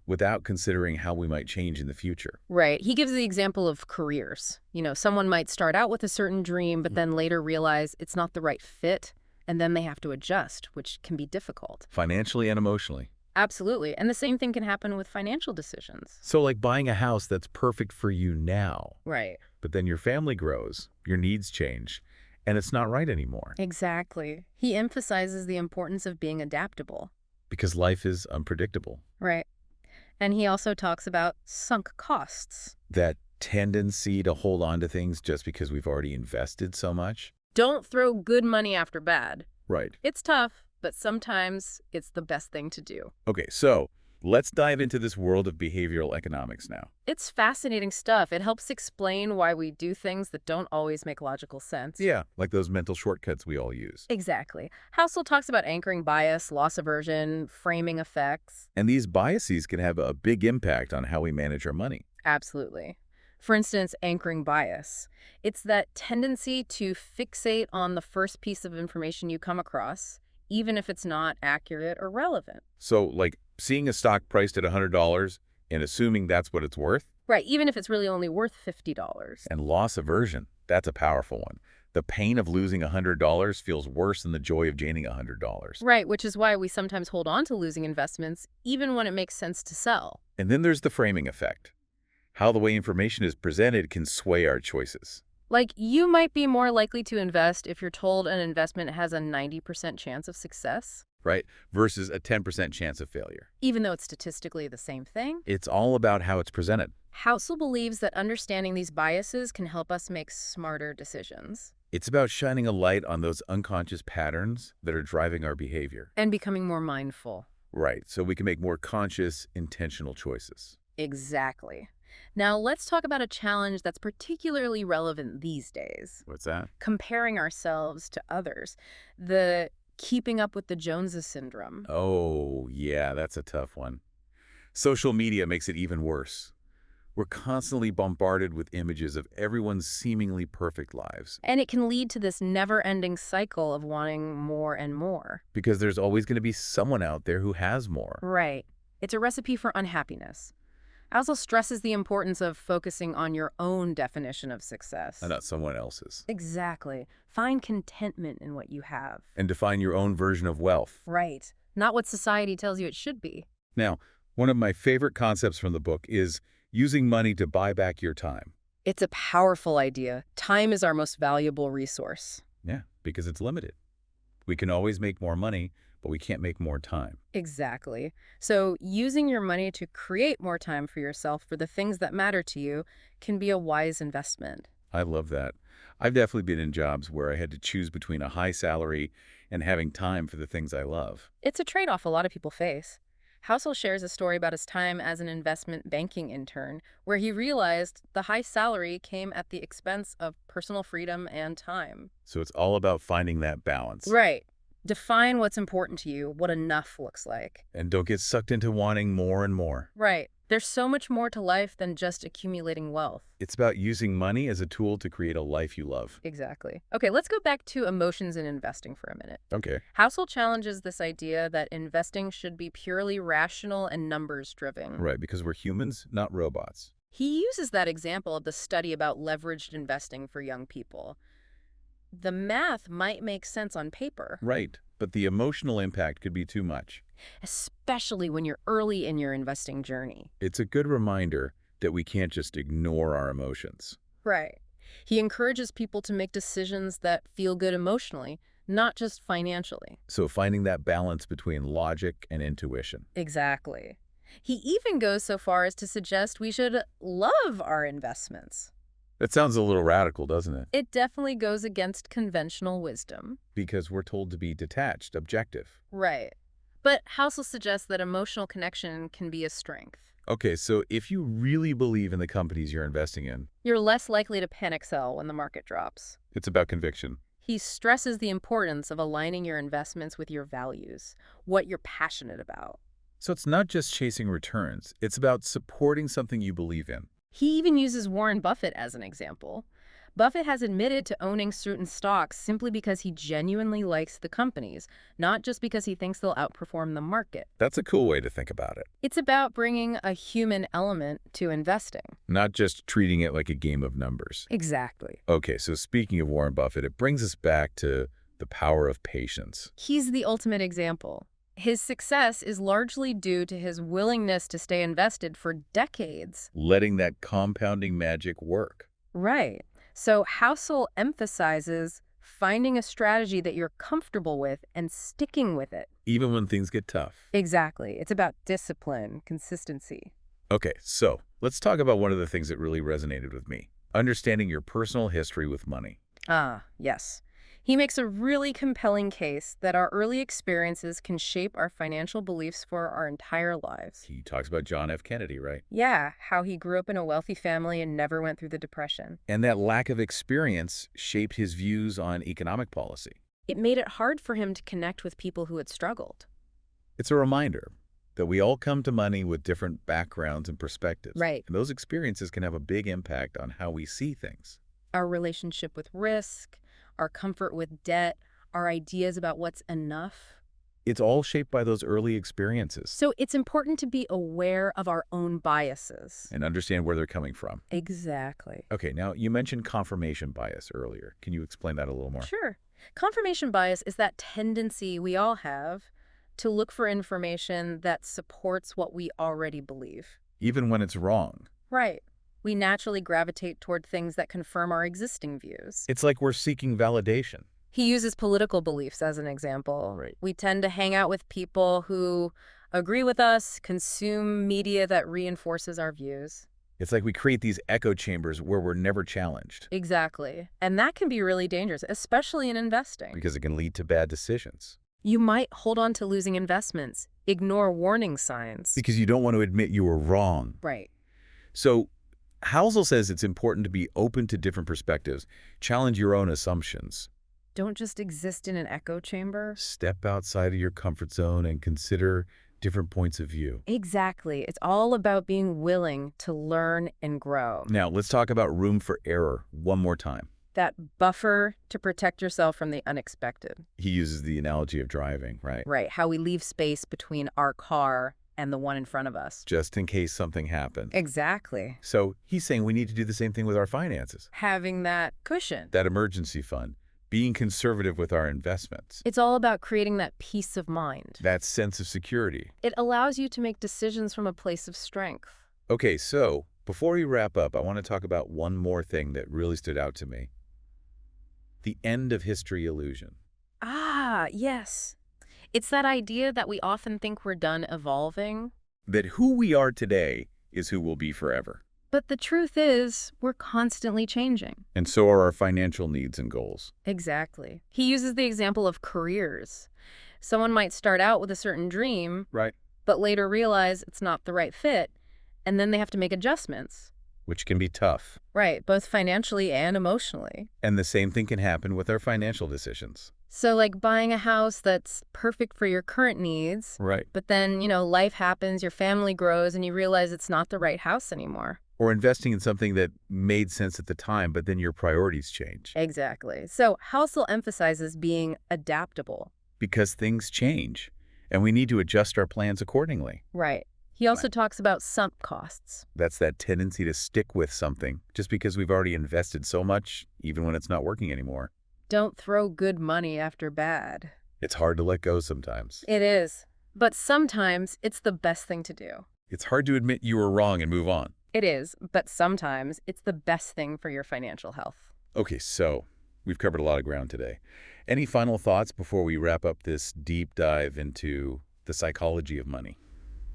Speaker 1: without considering how we might change in the future.
Speaker 2: Right. He gives the example of careers. Someone might start out with a certain dream, but then later realize it's not the right fit, and then they have to adjust, which can be difficult.
Speaker 1: Financially and emotionally.
Speaker 2: Absolutely. And the same thing can happen with financial decisions.
Speaker 1: So like buying a house that's perfect for you now.
Speaker 2: Right.
Speaker 1: But then your family grows, your needs change, and it's not right anymore.
Speaker 2: Exactly. He emphasizes the importance of being adaptable.
Speaker 1: Because life is unpredictable.
Speaker 2: Right. And he also talks about sunk costs.
Speaker 1: That tendency to hold on to things just because we've already invested so much.
Speaker 2: Don't throw good money after bad.
Speaker 1: Right.
Speaker 2: It's tough, but sometimes it's the best thing to do.
Speaker 1: Okay, so let's dive into this world of behavioral economics now.
Speaker 2: It's fascinating stuff. It helps explain why we do things that don't always make logical sense.
Speaker 1: Yeah, like those mental shortcuts we all use.
Speaker 2: Exactly. Housel talks about anchoring bias, loss aversion, framing effects.
Speaker 1: And these biases can have a big impact on how we manage our money.
Speaker 2: Absolutely. For instance, anchoring bias. It's that tendency to fixate on the first piece of information you come across, even if it's not accurate or relevant.
Speaker 1: So, like, seeing a stock priced at $100 and assuming that's what it's worth?
Speaker 2: Right, even if it's really only worth $50.
Speaker 1: And loss aversion, that's a powerful one. The pain of losing $100 feels worse than the joy of gaining $100.
Speaker 2: Right, which is why we sometimes hold on to losing investments, even when it makes sense to sell.
Speaker 1: And then there's the framing effect. How the way information is presented can sway our choices.
Speaker 2: Like, you might be more likely to invest if you're told an investment has a 90% chance of success.
Speaker 1: Right? Versus a 10% chance of failure.
Speaker 2: Even though it's statistically the same thing.
Speaker 1: It's all about how it's presented.
Speaker 2: Housel believes that understanding these biases can help us make smarter decisions.
Speaker 1: It's about shining a light on those unconscious patterns that are driving our behavior.
Speaker 2: And becoming more mindful.
Speaker 1: Right, so we can make more conscious, intentional choices.
Speaker 2: Exactly. Now, let's talk about a challenge that's particularly relevant these days.
Speaker 1: What's that?
Speaker 2: Comparing ourselves to others. The keeping up with the Joneses syndrome.
Speaker 1: Oh, yeah, that's a tough one. Social media makes it even worse. We're constantly bombarded with images of everyone's seemingly perfect lives.
Speaker 2: And it can lead to this never-ending cycle of wanting more and more.
Speaker 1: Because there's always going to be someone out there who has more.
Speaker 2: Right. It's a recipe for unhappiness. Housel stresses the importance of focusing on your own definition of success.
Speaker 1: And not someone else's.
Speaker 2: Exactly. Find contentment in what you have.
Speaker 1: And define your own version of wealth.
Speaker 2: Right. Not what society tells you it should be.
Speaker 1: Now, one of my favorite concepts from the book is using money to buy back your time.
Speaker 2: It's a powerful idea. Time is our most valuable resource.
Speaker 1: Yeah, because it's limited. We can always make more money, but we can't make more time.
Speaker 2: Exactly. So using your money to create more time for yourself for the things that matter to you can be a wise investment.
Speaker 1: I love that. I've definitely been in jobs where I had to choose between a high salary and having time for the things I love.
Speaker 2: It's a trade-off a lot of people face. Housel shares a story about his time as an investment banking intern, where he realized the high salary came at the expense of personal freedom and time.
Speaker 1: So it's all about finding that balance.
Speaker 2: Right. Define what's important to you, what enough looks like.
Speaker 1: And don't get sucked into wanting more and more.
Speaker 2: Right. There's so much more to life than just accumulating wealth.
Speaker 1: It's about using money as a tool to create a life you love.
Speaker 2: Exactly. Okay, let's go back to emotions in investing for a minute.
Speaker 1: Okay.
Speaker 2: Housel challenges this idea that investing should be purely rational and numbers-driven.
Speaker 1: Right, because we're humans, not robots.
Speaker 2: He uses that example of the study about leveraged investing for young people. The math might make sense on paper.
Speaker 1: Right, but the emotional impact could be too much.
Speaker 2: Especially when you're early in your investing journey.
Speaker 1: It's a good reminder that we can't just ignore our emotions.
Speaker 2: Right. He encourages people to make decisions that feel good emotionally, not just financially.
Speaker 1: So finding that balance between logic and intuition.
Speaker 2: Exactly. He even goes so far as to suggest we should love our investments.
Speaker 1: That sounds a little radical, doesn't it?
Speaker 2: It definitely goes against conventional wisdom.
Speaker 1: Because we're told to be detached, objective.
Speaker 2: Right. But Housel suggests that emotional connection can be a strength.
Speaker 1: Okay, so if you really believe in the companies you're investing in,
Speaker 2: You're less likely to panic sell when the market drops.
Speaker 1: it's about conviction.
Speaker 2: He stresses the importance of aligning your investments with your values, what you're passionate about.
Speaker 1: So it's not just chasing returns. It's about supporting something you believe in.
Speaker 2: He even uses Warren Buffett as an example. Buffett has admitted to owning certain stocks simply because he genuinely likes the companies, not just because he thinks they'll outperform the market.
Speaker 1: That's a cool way to think about it.
Speaker 2: It's about bringing a human element to investing.
Speaker 1: Not just treating it like a game of numbers.
Speaker 2: Exactly.
Speaker 1: Okay, so speaking of Warren Buffett, it brings us back to the power of patience.
Speaker 2: He's the ultimate example. His success is largely due to his willingness to stay invested for decades.
Speaker 1: Letting that compounding magic work.
Speaker 2: Right. So Housel emphasizes finding a strategy that you're comfortable with and sticking with it.
Speaker 1: Even when things get tough.
Speaker 2: Exactly. It's about discipline, consistency.
Speaker 1: Okay, so let's talk about one of the things that really resonated with me. Understanding your personal history with money.
Speaker 2: Ah, yes. He makes a really compelling case that our early experiences can shape our financial beliefs for our entire lives.
Speaker 1: He talks about John F. Kennedy, right?
Speaker 2: Yeah, how he grew up in a wealthy family and never went through the Depression.
Speaker 1: And that lack of experience shaped his views on economic policy.
Speaker 2: It made it hard for him to connect with people who had struggled.
Speaker 1: It's a reminder that we all come to money with different backgrounds and perspectives.
Speaker 2: Right.
Speaker 1: And those experiences can have a big impact on how we see things.
Speaker 2: Our relationship with risk, our comfort with debt, our ideas about what's enough.
Speaker 1: It's all shaped by those early experiences.
Speaker 2: So it's important to be aware of our own biases.
Speaker 1: And understand where they're coming from.
Speaker 2: Exactly.
Speaker 1: Okay, now you mentioned confirmation bias earlier. Can you explain that a little more?
Speaker 2: Sure. Confirmation bias is that tendency we all have to look for information that supports what we already believe.
Speaker 1: Even when it's wrong.
Speaker 2: Right. We naturally gravitate toward things that confirm our existing views.
Speaker 1: It's like we're seeking validation.
Speaker 2: He uses political beliefs as an example.
Speaker 1: Right.
Speaker 2: We tend to hang out with people who agree with us, consume media that reinforces our views.
Speaker 1: It's like we create these echo chambers where we're never challenged.
Speaker 2: Exactly. And that can be really dangerous, especially in investing.
Speaker 1: Because it can lead to bad decisions.
Speaker 2: You might hold on to losing investments, ignore warning signs.
Speaker 1: Because you don't want to admit you were wrong.
Speaker 2: Right.
Speaker 1: So Housel says it's important to be open to different perspectives, challenge your own assumptions.
Speaker 2: Don't just exist in an echo chamber.
Speaker 1: Step outside of your comfort zone and consider different points of view.
Speaker 2: Exactly. It's all about being willing to learn and grow.
Speaker 1: Now, let's talk about room for error one more time.
Speaker 2: That buffer to protect yourself from the unexpected.
Speaker 1: He uses the analogy of driving, right?
Speaker 2: Right. How we leave space between our car and the one in front of us.
Speaker 1: Just in case something happens.
Speaker 2: Exactly.
Speaker 1: So he's saying we need to do the same thing with our finances.
Speaker 2: Having that cushion.
Speaker 1: That emergency fund. Being conservative with our investments.
Speaker 2: It's all about creating that peace of mind.
Speaker 1: That sense of security.
Speaker 2: It allows you to make decisions from a place of strength.
Speaker 1: Okay, so before we wrap up, I want to talk about one more thing that really stood out to me. The end of history illusion.
Speaker 2: Ah, yes. It's that idea that we often think we're done evolving.
Speaker 1: That who we are today is who we'll be forever.
Speaker 2: But the truth is, we're constantly changing.
Speaker 1: And so are our financial needs and goals.
Speaker 2: Exactly. He uses the example of careers. Someone might start out with a certain dream,
Speaker 1: Right.
Speaker 2: but later realize it's not the right fit, and then they have to make adjustments.
Speaker 1: Which can be tough.
Speaker 2: Right, both financially and emotionally.
Speaker 1: And the same thing can happen with our financial decisions.
Speaker 2: So like buying a house that's perfect for your current needs,
Speaker 1: Right.
Speaker 2: but then, life happens, your family grows, and you realize it's not the right house anymore.
Speaker 1: Or investing in something that made sense at the time, but then your priorities change.
Speaker 2: Exactly. So Housel emphasizes being adaptable.
Speaker 1: Because things change, and we need to adjust our plans accordingly.
Speaker 2: Right. He also talks about sunk costs.
Speaker 1: That's that tendency to stick with something just because we've already invested so much, even when it's not working anymore.
Speaker 2: Don't throw good money after bad.
Speaker 1: It's hard to let go sometimes.
Speaker 2: It is. But sometimes it's the best thing to do.
Speaker 1: It's hard to admit you were wrong and move on.
Speaker 2: It is, but sometimes it's the best thing for your financial health.
Speaker 1: Okay, so we've covered a lot of ground today. Any final thoughts before we wrap up this deep dive into the psychology of money?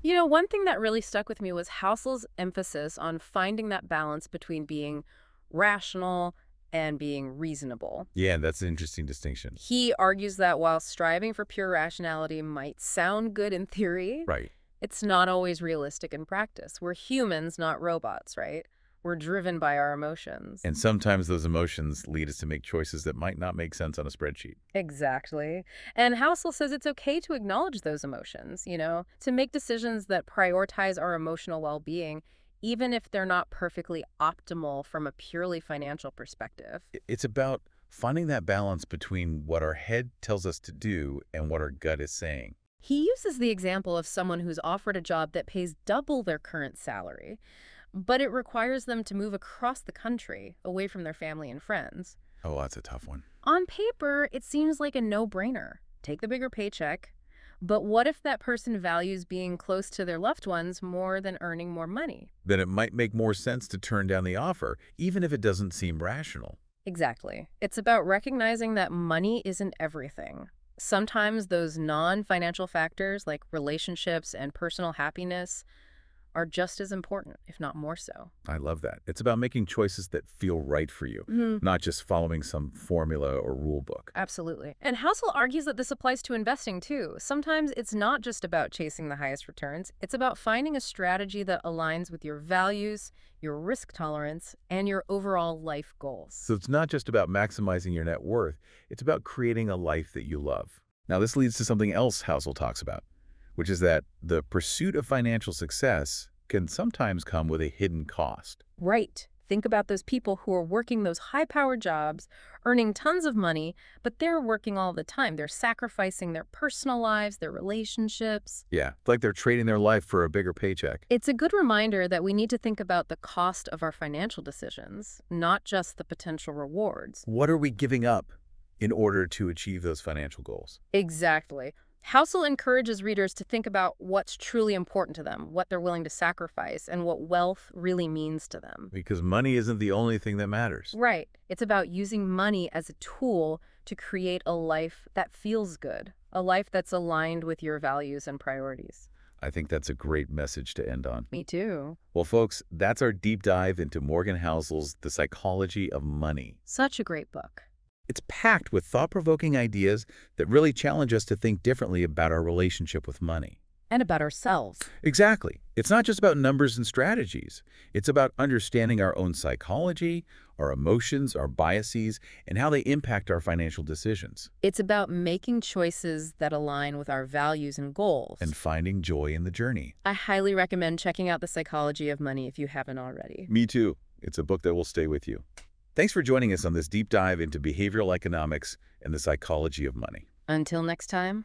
Speaker 2: One thing that really stuck with me was Housel's emphasis on finding that balance between being rational and being reasonable.
Speaker 1: Yeah, that's an interesting distinction.
Speaker 2: He argues that while striving for pure rationality might sound good in theory,
Speaker 1: Right.
Speaker 2: it's not always realistic in practice. We're humans, not robots, right? We're driven by our emotions.
Speaker 1: And sometimes those emotions lead us to make choices that might not make sense on a spreadsheet.
Speaker 2: Exactly. And Housel says it's okay to acknowledge those emotions, to make decisions that prioritize our emotional well-being, even if they're not perfectly optimal from a purely financial perspective.
Speaker 1: It's about finding that balance between what our head tells us to do and what our gut is saying.
Speaker 2: He uses the example of someone who's offered a job that pays double their current salary, but it requires them to move across the country, away from their family and friends.
Speaker 1: Oh, that's a tough one.
Speaker 2: On paper, it seems like a no-brainer. Take the bigger paycheck. But what if that person values being close to their loved ones more than earning more money?
Speaker 1: Then it might make more sense to turn down the offer, even if it doesn't seem rational.
Speaker 2: Exactly. It's about recognizing that money isn't everything. Sometimes those non-financial factors like relationships and personal happiness are just as important, if not more so.
Speaker 1: I love that. It's about making choices that feel right for you, not just following some formula or rule book.
Speaker 2: Absolutely. And Housel argues that this applies to investing too. Sometimes it's not just about chasing the highest returns. It's about finding a strategy that aligns with your values, your risk tolerance, and your overall life goals.
Speaker 1: So it's not just about maximizing your net worth. It's about creating a life that you love. Now, this leads to something else Housel talks about, which is that the pursuit of financial success can sometimes come with a hidden cost.
Speaker 2: Right. Think about those people who are working those high-powered jobs, earning tons of money, but they're working all the time. They're sacrificing their personal lives, their relationships.
Speaker 1: Yeah, like they're trading their life for a bigger paycheck.
Speaker 2: It's a good reminder that we need to think about the cost of our financial decisions, not just the potential rewards.
Speaker 1: What are we giving up in order to achieve those financial goals?
Speaker 2: Exactly. Housel encourages readers to think about what's truly important to them, what they're willing to sacrifice, and what wealth really means to them.
Speaker 1: Because money isn't the only thing that matters.
Speaker 2: Right. It's about using money as a tool to create a life that feels good, a life that's aligned with your values and priorities.
Speaker 1: I think that's a great message to end on.
Speaker 2: Me too.
Speaker 1: Well, folks, that's our deep dive into Morgan Housel's The Psychology of Money.
Speaker 2: Such a great book.
Speaker 1: It's packed with thought-provoking ideas that really challenge us to think differently about our relationship with money.
Speaker 2: And about ourselves.
Speaker 1: Exactly. It's not just about numbers and strategies. It's about understanding our own psychology, our emotions, our biases, and how they impact our financial decisions.
Speaker 2: It's about making choices that align with our values and goals.
Speaker 1: And finding joy in the journey.
Speaker 2: I highly recommend checking out The Psychology of Money if you haven't already.
Speaker 1: Me too. It's a book that will stay with you. Thanks for joining us on this deep dive into behavioral economics and the psychology of money.
Speaker 2: Until next time.